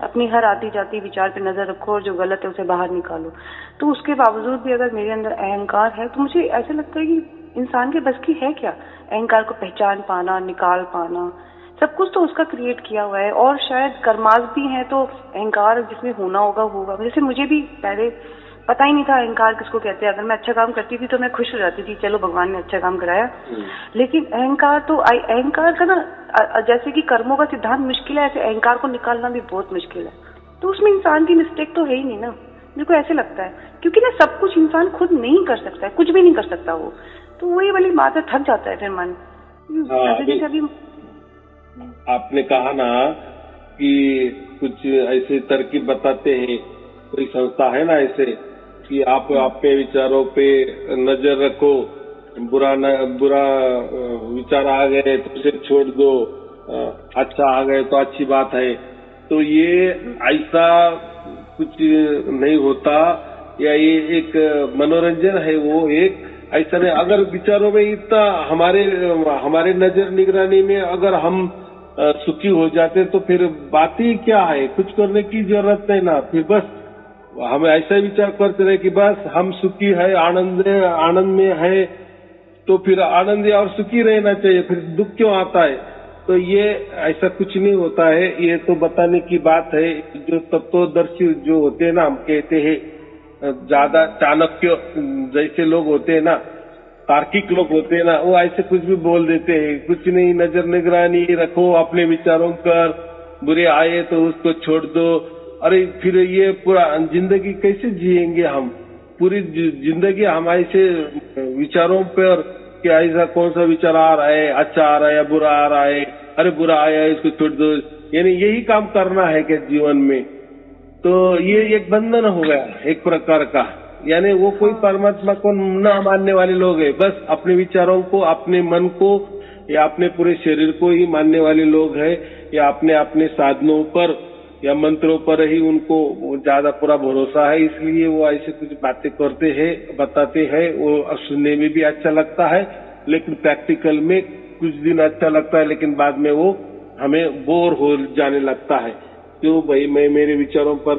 अपनी हर आती जाती विचार पे नजर रखो, और जो गलत है उसे बाहर निकालो। तो उसके बावजूद भी अगर मेरे अंदर अहंकार है तो मुझे ऐसा लगता है कि इंसान के बस की है क्या अहंकार को पहचान पाना, निकाल पाना। सब कुछ तो उसका क्रिएट किया हुआ है, और शायद कर्मास भी है तो अहंकार जिसमें होना होगा। जैसे मुझे भी पहले पता ही नहीं था अहंकार किसको कहते हैं। अगर मैं अच्छा काम करती थी तो मैं खुश हो जाती थी, चलो भगवान ने अच्छा काम कराया। लेकिन अहंकार तो अहंकार का ना, जैसे कि कर्मों का सिद्धांत मुश्किल है, ऐसे अहंकार को निकालना भी बहुत मुश्किल है। तो उसमें इंसान की मिस्टेक तो है ही नहीं ना, मेरे को ऐसे लगता है। क्योंकि ना सब कुछ इंसान खुद नहीं कर सकता है, कुछ भी नहीं कर सकता वो। तो वही वाली बात है, थक जाता है फिर मन। अभी आपने कहा ना कि कुछ ऐसे तरकीब बताते हैं, कोई संस्था है ना ऐसे कि आप अपने विचारों पे नजर रखो, बुरा विचार आ गए तो उसे छोड़ दो, अच्छा आ गए तो अच्छी बात है। तो ये ऐसा कुछ नहीं होता, या ये एक मनोरंजन है, वो एक ऐसा नहीं। अगर विचारों में इतना हमारे नजर निगरानी में अगर हम सुखी हो जाते तो फिर बात ही क्या है, कुछ करने की जरूरत नहीं ना। फिर बस हम ऐसा विचार करते रहे कि बस हम सुखी है, आनंद में है, तो फिर आनंद और सुखी रहना चाहिए, फिर दुख क्यों आता है। तो ये ऐसा कुछ नहीं होता है, ये तो बताने की बात है। जो तत्वदर्शी जो होते हैं ना, हम कहते हैं ज्यादा चाणक्य जैसे लोग होते हैं ना, तार्किक लोग होते हैं ना, वो ऐसे कुछ भी बोल देते हैं, कुछ नहीं, नजर निगरानी रखो अपने विचारों पर, बुरे आए तो उसको छोड़ दो। अरे फिर ये पूरा जिंदगी कैसे जिएंगे हम, पूरी जिंदगी हम ऐसे विचारों पर कि ऐसा कौन सा विचार आ रहा है, अच्छा आ रहा है या बुरा आ रहा है, अरे बुरा आया है इसको छोड़ दो, यानी यही काम करना है क्या जीवन में। तो ये एक बंधन हो गया एक प्रकार का, यानी वो कोई परमात्मा को न मानने वाले लोग हैं, बस अपने विचारों को, अपने मन को या अपने पूरे शरीर को ही मानने वाले लोग हैं, या अपने साधनों पर या मंत्रों पर ही उनको ज्यादा पूरा भरोसा है, इसलिए वो ऐसे कुछ बातें करते हैं, बताते हैं। वो सुनने में भी अच्छा लगता है, लेकिन प्रैक्टिकल में कुछ दिन अच्छा लगता है, लेकिन बाद में वो हमें बोर हो जाने लगता है। क्यों भाई मैं मेरे विचारों पर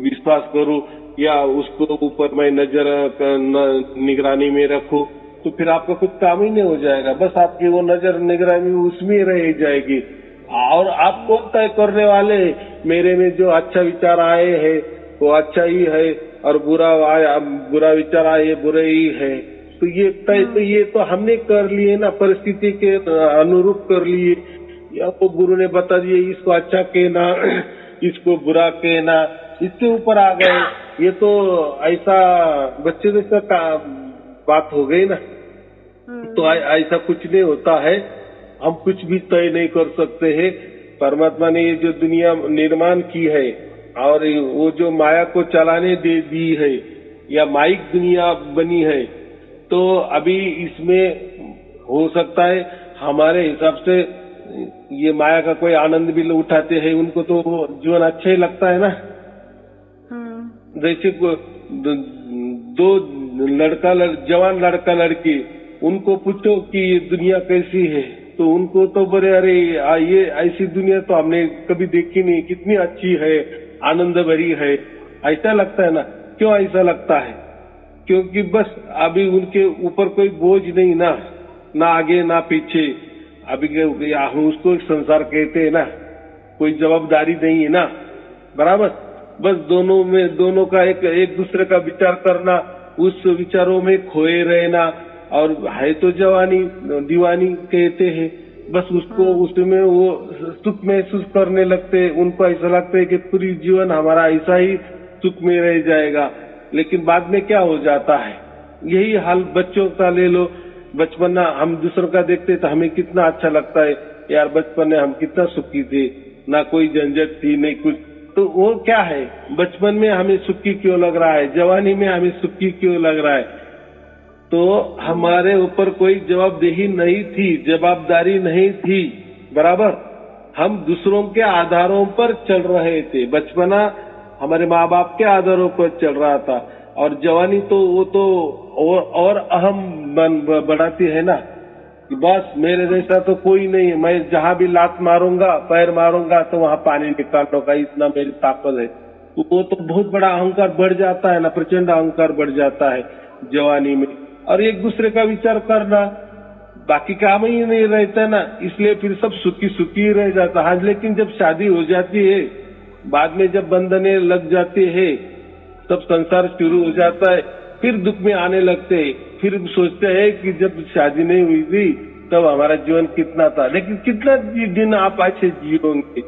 विश्वास करूं या उसको ऊपर मैं नजर निगरानी में रखूं, तो फिर आपका कुछ काम ही नहीं हो जाएगा। बस आपकी वो नजर निगरानी उसमें रह जाएगी। और आप कौन तय करने वाले, मेरे में जो अच्छा विचार आए हैं वो अच्छा ही है, और बुरा विचार आए बुरे ही है। तो ये तय तो ये तो हमने कर लिए ना, परिस्थिति के अनुरूप कर लिए, या वो गुरु ने बता दिए इसको अच्छा कहना, इसको बुरा कहना, इसके ऊपर आ गए। ये तो ऐसा बच्चे जैसा बात हो गई ना। तो ऐसा कुछ नहीं होता है, हम कुछ भी तय नहीं कर सकते हैं। परमात्मा ने ये जो दुनिया निर्माण की है और वो जो माया को चलाने दे दी है, या माइक दुनिया बनी है, तो अभी इसमें हो सकता है हमारे हिसाब से ये माया का कोई आनंद भी उठाते हैं, उनको तो जीवन अच्छा ही लगता है ना। जैसे दो जवान लड़का लड़की, उनको पूछो कि ये दुनिया कैसी है, तो उनको तो बड़े अरे ये ऐसी दुनिया तो हमने कभी देखी नहीं, कितनी अच्छी है, आनंद भरी है, ऐसा लगता है ना। क्यों ऐसा लगता है? क्योंकि बस अभी उनके ऊपर कोई बोझ नहीं ना, ना आगे ना पीछे। अभी हम उसको एक संसार कहते हैं ना, कोई जवाबदारी नहीं है ना, बराबर। बस दोनों का एक दूसरे का विचार करना, उस विचारों में खोए रहना, और है तो जवानी दीवानी कहते हैं, बस उसको उसमें वो सुख महसूस करने लगते। उनको ऐसा लगता है कि पूरी जीवन हमारा ऐसा ही सुख में रह जाएगा, लेकिन बाद में क्या हो जाता है। यही हाल बच्चों का ले लो। बचपन हम दूसरों का देखते तो हमें कितना अच्छा लगता है, यार बचपन में हम कितना सुखी थे, ना कोई झंझट थी नहीं कुछ। तो वो क्या है, बचपन में हमें सुखी क्यों लग रहा है, जवानी में हमें सुखी क्यों लग रहा है? तो हमारे ऊपर कोई जवाबदेही नहीं थी, जवाबदारी नहीं थी, बराबर। हम दूसरों के आधारों पर चल रहे थे। बचपना हमारे माँ बाप के आधारों पर चल रहा था, और जवानी तो वो तो और अहम बढ़ाती है ना, कि बस मेरे जैसा तो कोई नहीं है, मैं जहां भी लात मारूंगा, पैर मारूंगा तो वहां पानी निकाल लूंगा, इतना मेरी ताकत है। तो वो तो बहुत बड़ा अहंकार बढ़ जाता है ना, प्रचंड अहंकार बढ़ जाता है जवानी में। और एक दूसरे का विचार करना, बाकी काम ही नहीं रहता ना, इसलिए फिर सब सुखी सुखी रह जाता है। लेकिन जब शादी हो जाती है, बाद में जब बंधने लग जाते हैं, तब संसार शुरू हो जाता है, फिर दुख में आने लगते हैं। फिर सोचते हैं कि जब शादी नहीं हुई थी तब हमारा जीवन कितना था। लेकिन कितना दिन आप ऐसे जियोगे?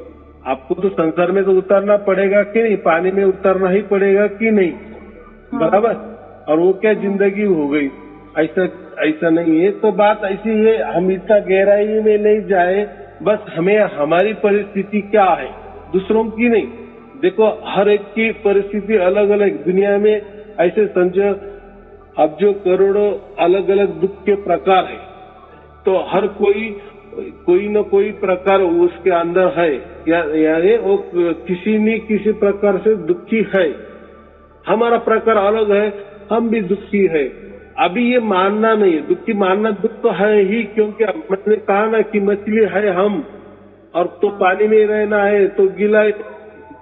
आपको तो संसार में तो उतरना पड़ेगा कि नहीं, पानी में उतरना ही पड़ेगा कि नहीं, बराबर। और वो क्या जिंदगी हो गई? ऐसा नहीं है। तो बात ऐसी है, हम इतना गहराई में नहीं जाए, बस हमें हमारी परिस्थिति क्या है, दूसरों की नहीं। देखो हर एक की परिस्थिति अलग अलग, दुनिया में ऐसे समझो अब जो करोड़ों अलग अलग दुख के प्रकार है, तो हर कोई न कोई प्रकार उसके अंदर है, यानी वो किसी न किसी प्रकार से दुखी है। हमारा प्रकार अलग है, हम भी दुखी है। अभी ये मानना नहीं है, दुखी मानना, दुख तो है ही, क्योंकि मैंने कहा ना कि मछली है हम, और तो पानी में रहना है तो गीला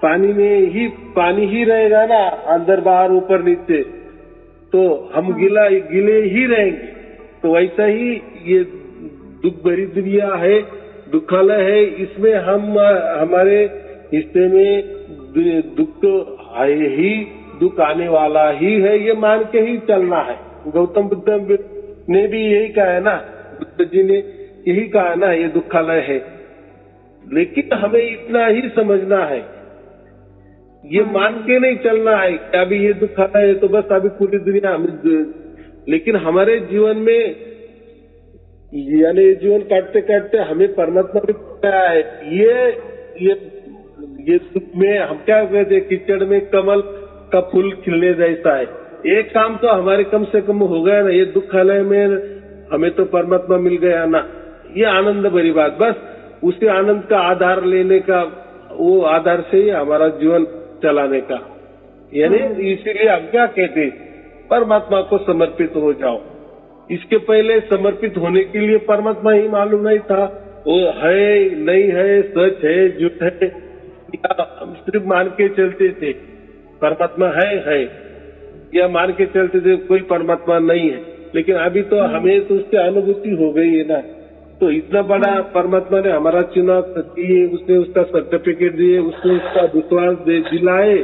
पानी ही रहेगा ना, अंदर बाहर ऊपर नीचे, तो हम गीले ही रहेंगे। तो वैसा ही ये दुख भरी दुनिया है, दुखालय है, इसमें हम हमारे हिस्से में दुख तो है ही, दुख आने वाला ही है, ये मान के ही चलना है। गौतम बुद्ध ने भी यही कहा है ना, बुद्ध जी ने यही कहा है ना, ये दुखालय है। लेकिन हमें इतना ही समझना है, ये मान के नहीं चलना है कि अभी ये दुखालय है तो बस अभी पूरी दुनिया। लेकिन हमारे जीवन में, यानी जीवन काटते काटते हमें परमात्मा भी पाया है। ये दुख में हम क्या कहते हैं, कीचड़ में कमल का फूल खिलने जैसा है। एक काम तो हमारे कम से कम हो गया ना, ये दुखालय में हमें तो परमात्मा मिल गया ना, ये आनंद भरी बात। बस उसी आनंद का आधार लेने का, वो आधार से ही हमारा जीवन चलाने का। यानी इसीलिए हम क्या कहते, परमात्मा को समर्पित हो जाओ। इसके पहले समर्पित होने के लिए परमात्मा ही मालूम नहीं था, वो है नहीं है, सच है झूठ है, हम सिर्फ मान के चलते थे परमात्मा है, या मान के चलते थे कोई परमात्मा नहीं है। लेकिन अभी तो हमें तो उसकी अनुभूति हो गई है ना, तो इतना बड़ा परमात्मा ने हमारा चुनाव दिए, उसने उसका सर्टिफिकेट दिए, उसने उसका विश्वास दिलाए,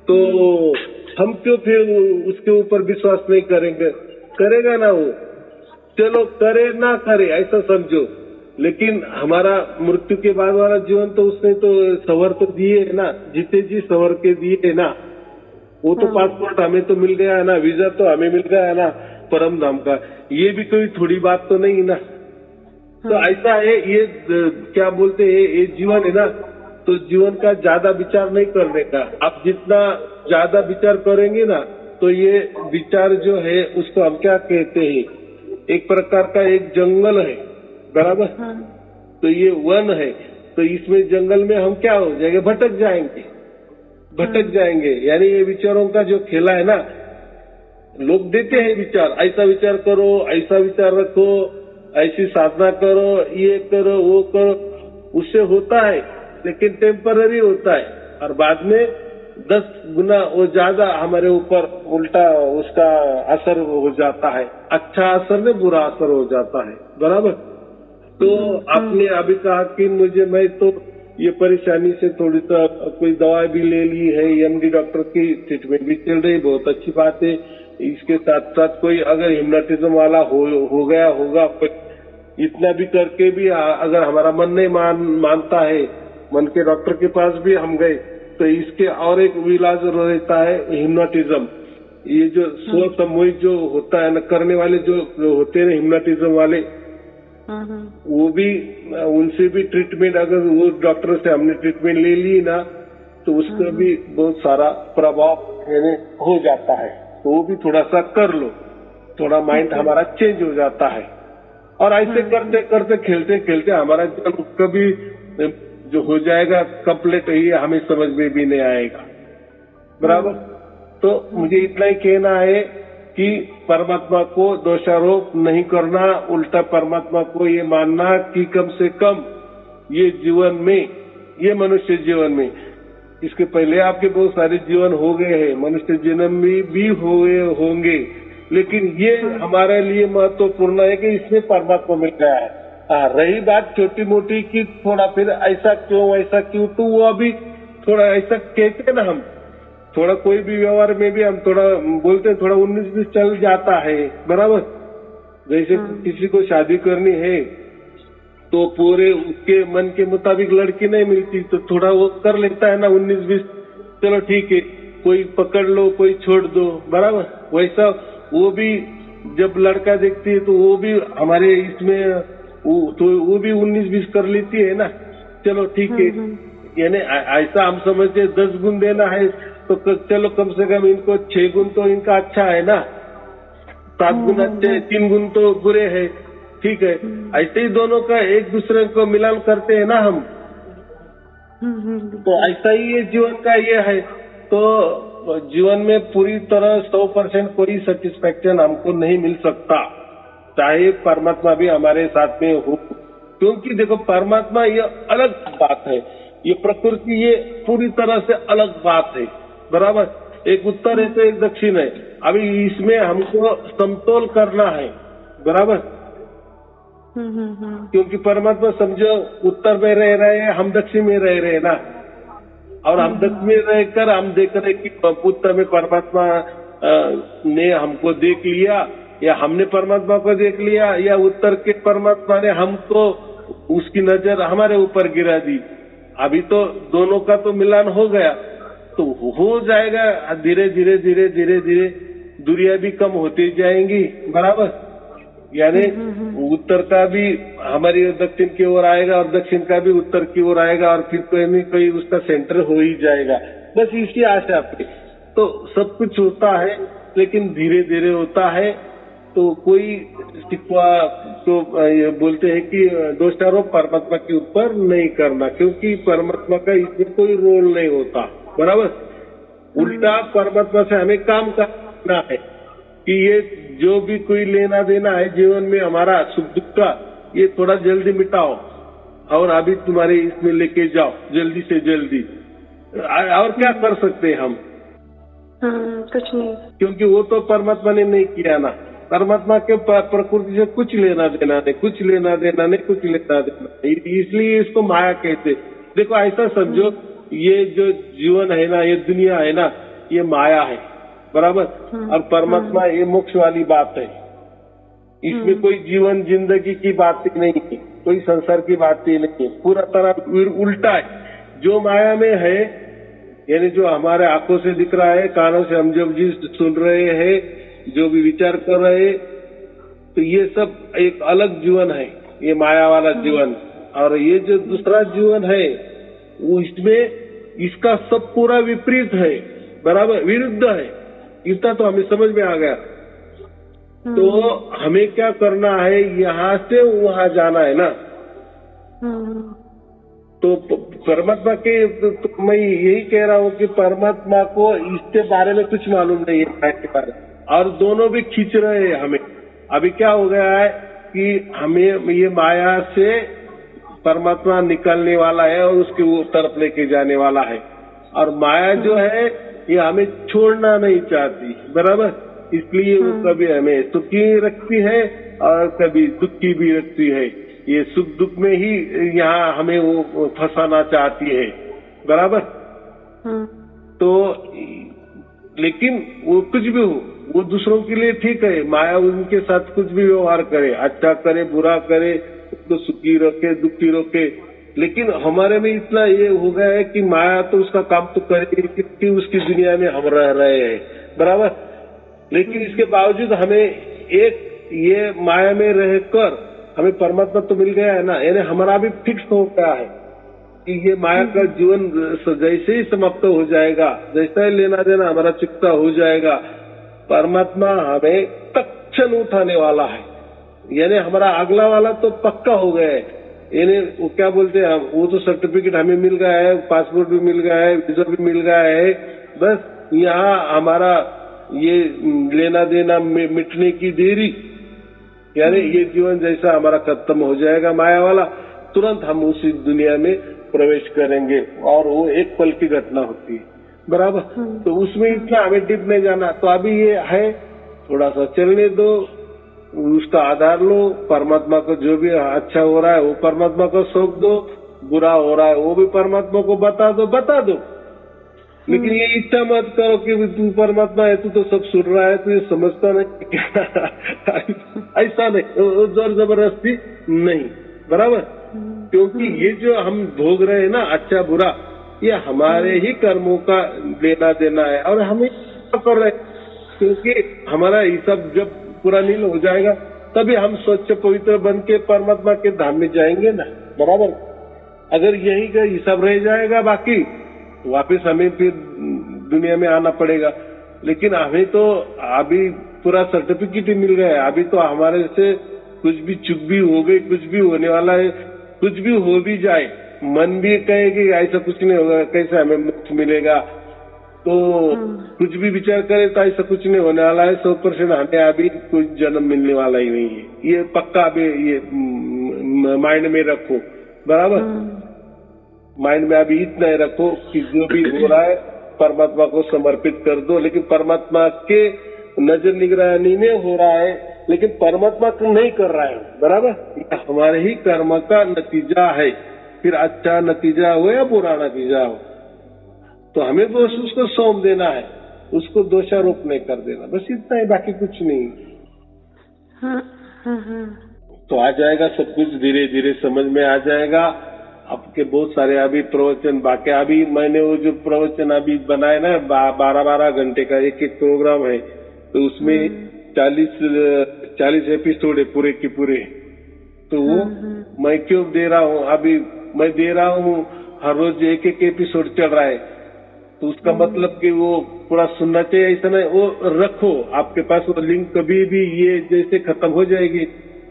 तो हम क्यों फिर उसके ऊपर विश्वास नहीं करेंगे? करेगा ना वो, चलो करे ना करे ऐसा समझो। लेकिन हमारा मृत्यु के बाद वाला जीवन तो उसने तो सवर तो दिए है ना, जीते जी सवर के दिए है ना। वो तो पासपोर्ट हमें तो मिल गया है ना, वीजा तो हमें मिल गया है ना परम धाम का। ये भी कोई थोड़ी बात तो नहीं ना। तो ऐसा है, ये क्या बोलते हैं, ये जीवन है ना, तो जीवन का ज्यादा विचार नहीं करने का। आप जितना ज्यादा विचार करेंगे ना, तो ये विचार जो है उसको हम क्या कहते हैं, एक प्रकार का एक जंगल है, बराबर। तो ये वन है, तो इसमें जंगल में हम क्या हो जाएंगे, भटक जाएंगे। यानी ये विचारों का जो खेला है ना, लोग देते हैं विचार, ऐसा विचार करो, ऐसा विचार रखो, ऐसी साधना करो, ये करो, वो करो, उससे होता है, लेकिन टेम्पररी होता है, और बाद में 10 गुना वो ज्यादा हमारे ऊपर उल्टा उसका असर हो जाता है। अच्छा असर नहीं, बुरा असर हो जाता है। बराबर। तो आपने अभी कहा कि मैं तो ये परेशानी से थोड़ी सा कोई दवा भी ले ली है, एमडी डॉक्टर की ट्रीटमेंट भी चल रही, बहुत अच्छी बात है। इसके साथ साथ कोई अगर हिप्नोटिज्म वाला हो गया होगा, इतना भी करके भी अगर हमारा मन नहीं मानता है, मन के डॉक्टर के पास भी हम गए, तो इसके और एक इलाज रहता है हिप्नोटिज्म। ये जो स्व सम्मोहित जो होता है न, करने वाले जो होते हैं हिप्नोटिज्म वाले, वो भी उनसे भी ट्रीटमेंट, अगर वो डॉक्टर से हमने ट्रीटमेंट ले ली ना, तो उसका भी बहुत सारा प्रभाव हो जाता है। तो वो भी थोड़ा सा कर लो, थोड़ा माइंड हमारा चेंज हो जाता है। और ऐसे करते करते खेलते खेलते हमारा जीवन कभी जो हो जाएगा कंप्लीट, ही हमें समझ में भी नहीं आएगा। बराबर। तो मुझे इतना ही कहना है कि परमात्मा को दोषारोप नहीं करना, उल्टा परमात्मा को ये मानना कि कम से कम ये जीवन में, ये मनुष्य जीवन में, इसके पहले आपके बहुत सारे जीवन हो गए हैं, मनुष्य जन्म में भी हुए होंगे, लेकिन ये हमारे लिए महत्वपूर्ण है कि इसमें परमात्मा मिल गया है। रही बात छोटी मोटी की थोड़ा फिर ऐसा क्यों, तो वो अभी थोड़ा ऐसा कहते हैं ना, हम थोड़ा कोई भी व्यवहार में भी हम थोड़ा बोलते हैं, थोड़ा 19-20 चल जाता है। बराबर। जैसे किसी को शादी करनी है तो पूरे उसके मन के मुताबिक लड़की नहीं मिलती, तो थोड़ा वो कर लेता है ना 19-20, चलो ठीक है, कोई पकड़ लो, कोई छोड़ दो। बराबर। वैसा वो भी जब लड़का देखती है तो वो भी हमारे इसमें वो भी 19-20 कर लेती है ना, चलो ठीक है। यानी ऐसा हम समझते 10 गुण देना है तो चलो कम से कम इनको 6 गुण तो इनका अच्छा है ना, 7 गुण अच्छे, 3 गुण तो बुरे हैं। ठीक है। ऐसे ही दोनों का एक दूसरे को मिलान करते हैं ना हम। तो ऐसा ही ये जीवन का ये है। तो जीवन में पूरी तरह 100% कोई सेटिस्फेक्शन हमको नहीं मिल सकता, चाहे परमात्मा भी हमारे साथ में हो। क्योंकि देखो परमात्मा ये अलग बात है, ये प्रकृति ये पूरी तरह से अलग बात है। बराबर। एक उत्तर है तो एक दक्षिण है। अभी इसमें हमको समतोल करना है। बराबर। क्योंकि परमात्मा समझो उत्तर में रह रहे हैं, हम दक्षिण में रह रहे हैं ना, और हम दक्षिण में रहकर हम देख रहे कि उत्तर में परमात्मा ने हमको देख लिया, या हमने परमात्मा को देख लिया, या उत्तर के परमात्मा ने हमको उसकी नजर हमारे ऊपर गिरा दी। अभी तो दोनों का तो मिलान हो गया, तो हो जाएगा धीरे धीरे धीरे धीरे धीरे, दूरियां भी कम होती जाएंगी। बराबर। यानी उत्तर का भी हमारी दक्षिण की ओर आएगा और दक्षिण का भी उत्तर की ओर आएगा, और फिर कोई नहीं कोई उसका सेंटर हो ही जाएगा। बस इसी आशा पे तो सब कुछ होता है, लेकिन धीरे धीरे होता है। तो कोई शिकवा तो ये बोलते हैं कि दोषारोप परमात्मा के ऊपर नहीं करना, क्योंकि परमात्मा का इसमें कोई रोल नहीं होता। बराबर। उल्टा परमात्मा से हमें काम करना है कि ये जो भी कोई लेना देना है जीवन में हमारा सुख दुख का, ये थोड़ा जल्दी मिटाओ और अभी तुम्हारे इसमें लेके जाओ जल्दी से जल्दी। और क्या कर सकते हैं हम? कुछ नहीं, क्योंकि वो तो परमात्मा ने नहीं किया ना। परमात्मा के प्रकृति से कुछ लेना देना नहीं, कुछ लेना देना नहीं, कुछ लेना देना नहीं, इसलिए इसको माया कहते। देखो ऐसा समझो, ये जो जीवन है ना, ये दुनिया है ना, ये माया है। बराबर। और परमात्मा ये मोक्ष वाली बात है। इसमें कोई जीवन जिंदगी की बात ही नहीं है, कोई संसार की बात ही नहीं है, पूरा तरह उल्टा है। जो माया में है, यानी जो हमारे आंखों से दिख रहा है, कानों से हम जब जी सुन रहे हैं, जो भी विचार कर रहे हैं, तो ये सब एक अलग जीवन है, ये माया वाला जीवन। और ये जो दूसरा जीवन है, वो इसमें इसका सब पूरा विपरीत है। बराबर। विरुद्ध है। इतना तो हमें समझ में आ गया। तो हमें क्या करना है, यहाँ से वहां जाना है ना। तो परमात्मा के तो मैं यही कह रहा हूँ कि परमात्मा को इसके बारे में कुछ मालूम नहीं है, माया के बारे में, और दोनों भी खींच रहे हैं हमें। अभी क्या हो गया है कि हमें ये माया से परमात्मा निकलने वाला है और उसके वो तरफ लेके जाने वाला है, और माया जो है ये हमें छोड़ना नहीं चाहती, बराबर। इसलिए वो कभी हमें सुखी रखती है और कभी दुखी भी रखती है। ये सुख दुख में ही यहाँ हमें वो फंसाना चाहती है, बराबर। तो लेकिन वो कुछ भी हो, वो दूसरों के लिए ठीक है, माया उनके साथ कुछ भी व्यवहार करे, अच्छा करे बुरा करे, उसको सुखी रखे दुखी रखे, लेकिन हमारे में इतना ये हो गया है कि माया तो उसका काम तो करेगी क्योंकि उसकी दुनिया में हम रह रहे हैं, बराबर। लेकिन इसके बावजूद हमें एक ये माया में रहकर हमें परमात्मा तो मिल गया है ना, यानी हमारा भी फिक्स हो गया है कि ये माया का जीवन जैसे ही समाप्त हो जाएगा, जैसा ही लेना देना हमारा चुकता हो जाएगा, परमात्मा हमें तत्क्षण उठाने वाला है। यानी हमारा अगला वाला तो पक्का हो गया है। यानी वो क्या बोलते हैं, वो तो सर्टिफिकेट हमें मिल गया है, पासपोर्ट भी मिल गया है, वीजा भी मिल गया है, बस यहाँ हमारा ये लेना देना मिटने की देरी, यानी ये जीवन जैसा हमारा खत्म हो जाएगा माया वाला, तुरंत हम उसी दुनिया में प्रवेश करेंगे और वो एक पल की घटना होती है, बराबर। तो उसमें इतना हमें डिप नहीं जाना। तो अभी ये है, थोड़ा सा चलने दो, उसका आधार लो, परमात्मा को जो भी अच्छा हो रहा है वो परमात्मा को सौंप दो, बुरा हो रहा है वो भी परमात्मा को बता दो। लेकिन ये इच्छा मत करो कि तू परमात्मा है, तू तो सब सुन रहा है, तू ये समझता नहीं ऐसा नहीं, जोर जबरदस्ती नहीं, बराबर। क्योंकि ये जो हम भोग रहे हैं ना, अच्छा बुरा, ये हमारे ही कर्मों का लेना देना है और हम कर रहे हैं। क्योंकि हमारा हिसाब जब पूरा नील हो जाएगा तभी हम स्वच्छ पवित्र बन के परमात्मा के धाम में जाएंगे ना, बराबर। अगर यही का हिसाब रह जाएगा बाकी, वापस हमें फिर दुनिया में आना पड़ेगा। लेकिन हमें तो अभी पूरा सर्टिफिकेट ही मिल गया है। अभी तो हमारे से कुछ भी चूक भी हो गई, कुछ भी होने वाला है, कुछ भी हो भी जाए, मन भी कहे कि ऐसा कुछ नहीं होगा, कैसे हमें मुक्त मिलेगा, तो कुछ भी विचार करे तो ऐसा कुछ नहीं होने वाला है। 100% हमें अभी कुछ जन्म मिलने वाला ही नहीं है, ये पक्का अभी ये माइंड में रखो, बराबर। माइंड में अभी इतना ही रखो कि जो भी हो रहा है परमात्मा को समर्पित कर दो। लेकिन परमात्मा के नजर निगरानी में हो रहा है, लेकिन परमात्मा को नहीं कर रहा है, बराबर। हमारे ही कर्म का नतीजा है, फिर अच्छा नतीजा हो या बुरा नतीजा हो, तो हमें बस उसको सौंप देना है, उसको दोषारोप नहीं कर देना, बस इतना ही, बाकी कुछ नहीं। तो आ जाएगा सब कुछ, धीरे धीरे समझ में आ जाएगा। आपके बहुत सारे अभी प्रवचन बाकी, अभी मैंने वो जो प्रवचन अभी बनाए ना 12-12 घंटे का एक प्रोग्राम है, तो उसमें 40 एपिसोड है पूरे के पूरे। तो वो मैं क्यों दे रहा हूँ, अभी मैं दे रहा हूँ हर रोज एक एपिसोड चल रहा है, तो उसका मतलब कि वो पूरा सुनना चाहिए ऐसा नहीं। वो रखो आपके पास, वो लिंक कभी भी ये जैसे खत्म हो जाएगी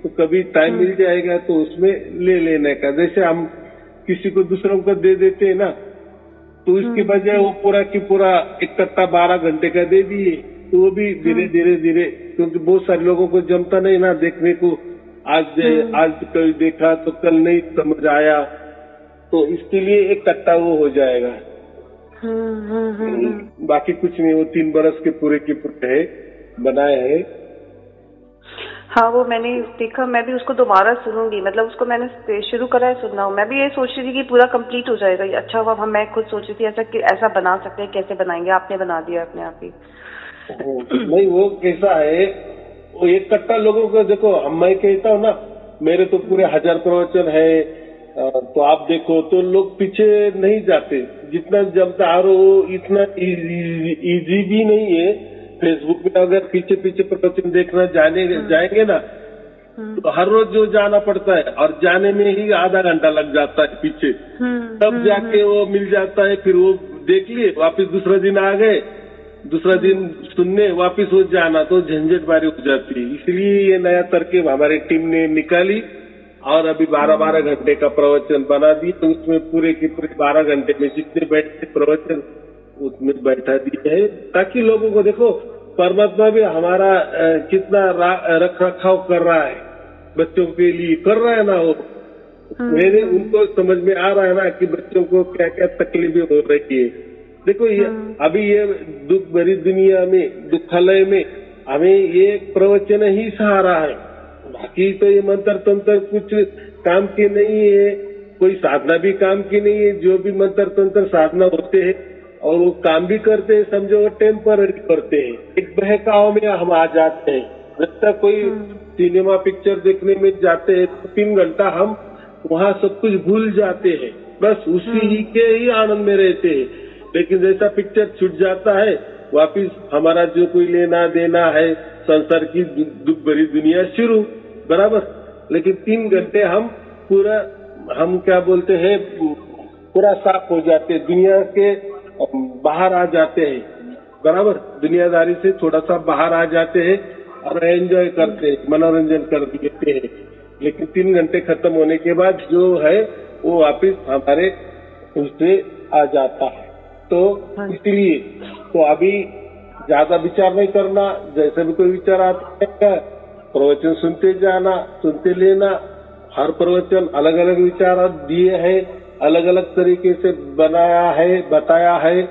तो कभी टाइम मिल जाएगा तो उसमें ले लेने का। जैसे हम किसी को दूसरों को दे देते हैं ना, तो इसके बजाय वो पूरा की पूरा इकट्ठा 12 घंटे का दे दिए, तो वो भी धीरे धीरे, क्योंकि बहुत सारे लोगों को जमता नहीं ना देखने को, आज कल देखा तो कल नहीं समझ आया, तो इसके लिए इकट्ठा वो हो जाएगा। बाकी कुछ नहीं, वो 3 बरस के पूरे है बनाए हैं। हाँ, वो मैंने देखा, मैं भी उसको दोबारा सुनूंगी, मतलब उसको मैंने शुरू करा है सुनना। मैं भी ये सोच रही थी कि पूरा कंप्लीट हो जाएगा। अच्छा हुआ, मैं खुद सोच रही थी ऐसा बना सकते हैं, कैसे बनाएंगे, आपने बना दिया अपने आप ही। नहीं, वो कैसा है, वो एक कट्टा लोगों को देखो, मैं कहता हूँ ना, मेरे तो पूरे 1000 प्रवचन है, तो आप देखो तो लोग पीछे नहीं जाते, जितना जमता आ रहा इतना इजी भी नहीं है। फेसबुक में अगर पीछे प्रवचन देखना जाएंगे ना, तो हर रोज जो जाना पड़ता है, और जाने में ही आधा घंटा लग जाता है पीछे, तब जाके वो मिल जाता है। फिर वो देख लिए, वापस दूसरा दिन आ गए, दूसरा दिन सुनने वापस हो जाना, तो झंझट बारी हो जाती है। इसलिए ये नया तरकीब हमारी टीम ने निकाली और अभी 12-12 घंटे का प्रवचन बना दी। तो उसमें पूरे के पूरे 12 घंटे में जितने बैठते प्रवचन उसमें बैठा दिए है, ताकि लोगों को देखो परमात्मा भी हमारा कितना रख रखाव कर रहा है, बच्चों के लिए कर रहा है ना। वो मेरे उनको समझ में आ रहा है ना कि बच्चों को क्या क्या तकलीफें हो रही है, देखो ये अभी ये दुख भरी दुनिया में, दुखालय में हमें ये प्रवचन ही सहारा है। बाकी तो ये मंत्र तंत्र कुछ काम की नहीं है, कोई साधना भी काम की नहीं है। जो भी मंत्र तंत्र साधना होते हैं और वो काम भी करते हैं, समझो वो टेम्पररी करते हैं, एक बहकाव में हम आ जाते हैं। जैसा कोई सिनेमा पिक्चर देखने में जाते हैं तो 3 घंटा हम वहाँ सब कुछ भूल जाते हैं, बस उसी ही के ही आनंद में रहते हैं। लेकिन जैसा पिक्चर छूट जाता है, वापिस हमारा जो कोई लेना देना है, संसार की दुख भरी दुनिया शुरू, बराबर। लेकिन 3 घंटे हम पूरा, हम क्या बोलते हैं, पूरा साफ हो जाते हैं, दुनिया के बाहर आ जाते हैं, बराबर। दुनियादारी से थोड़ा सा बाहर आ जाते हैं और एंजॉय करते हैं, मनोरंजन कर देते हैं। लेकिन 3 घंटे खत्म होने के बाद जो है वो वापिस हमारे उससे आ जाता है। तो इसलिए तो अभी ज्यादा विचार नहीं करना, जैसे भी कोई विचार आता है प्रवचन सुनते जाना, सुनते लेना। हर प्रवचन अलग अलग विचार दिए हैं, अलग अलग तरीके से बनाया है, बताया है,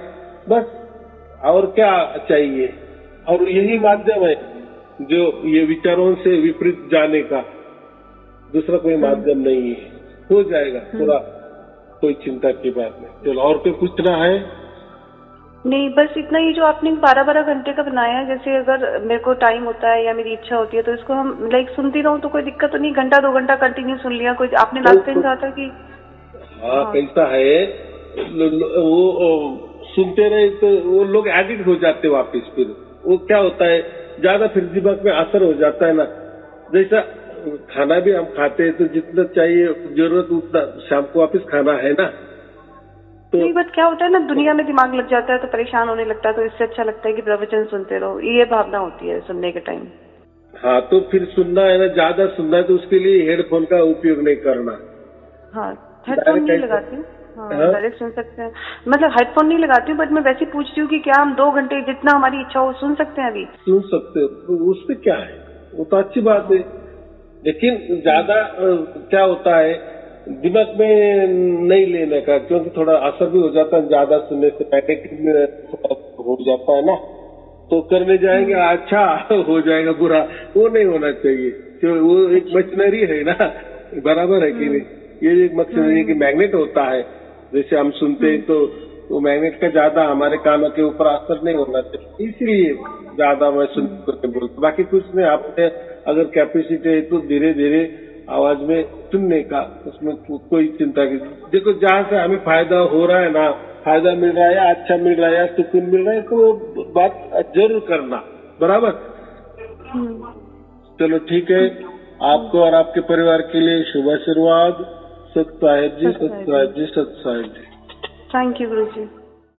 बस। और क्या चाहिए? और यही माध्यम है जो ये विचारों से विपरीत जाने का, दूसरा कोई माध्यम नहीं है। हो जाएगा पूरा, कोई चिंता की बात नहीं। चलो, और कोई पूछना है? नहीं, बस इतना ही जो आपने 12-12 घंटे का बनाया है। जैसे अगर मेरे को टाइम होता है या मेरी इच्छा होती है तो इसको हम सुनती रहूं तो कोई दिक्कत तो नहीं? घंटा 2 घंटा कंटिन्यू सुन लिया, कोई आपने लास्ट टाइम कहा था कि हाँ कैसा है, वो सुनते रहे तो वो लोग एडिक्ट हो जाते वापिस। फिर वो क्या होता है, ज्यादा फिर दिमाग में असर हो जाता है ना। जैसा खाना भी हम खाते हैं तो जितना चाहिए जरूरत उतना शाम को वापिस खाना है ना। तो नहीं, बट क्या होता है ना, दुनिया में दिमाग लग जाता है तो परेशान होने लगता है। तो इससे अच्छा लगता है कि प्रवचन सुनते रहो, ये भावना होती है सुनने के टाइम। हाँ, तो फिर सुनना है ना, ज्यादा सुनना है तो उसके लिए हेडफोन का उपयोग नहीं करना। हाँ, हेडफोन नहीं लगाती हूँ। हाँ, डायरेक्ट सुन सकते हैं, मतलब हेडफोन नहीं लगाती हूँ। बट मैं वैसे पूछती हूँ कि क्या हम 2 घंटे जितना हमारी इच्छा हो सुन सकते हैं? अभी सुन सकते हो, तो उसमें क्या है, वो तो अच्छी बात है। लेकिन ज्यादा क्या होता है, दिमाग में नहीं लेने का, क्योंकि थोड़ा असर भी हो जाता है ज्यादा सुनने से, नेगेटिव हो जाता है ना। तो करने जाएंगे अच्छा हो जाएगा, बुरा वो नहीं होना चाहिए। क्यों, वो एक मशीनरी है ना, बराबर है कि नहीं? ये एक मशीनरी की मैग्नेट होता है, जैसे हम सुनते हैं तो वो मैग्नेट का ज्यादा हमारे कानों के ऊपर असर नहीं होना चाहिए, इसलिए ज्यादा मैं सुन करके बोलता। बाकी कुछ नहीं, आपने अगर कैपेसिटी है तो धीरे धीरे आवाज में सुनने का, उसमें कोई चिंता की। देखो, जहाँ से हमें फायदा हो रहा है ना, फायदा मिल रहा है, अच्छा मिल रहा है, सुकून मिल रहा है, तो वो बात जरूर करना, बराबर। चलो ठीक है, आपको और आपके परिवार के लिए शुभ आशीर्वाद। सत साहिब जी, सत साहिब जी, सत साहिब जी। Thank you Guru ji.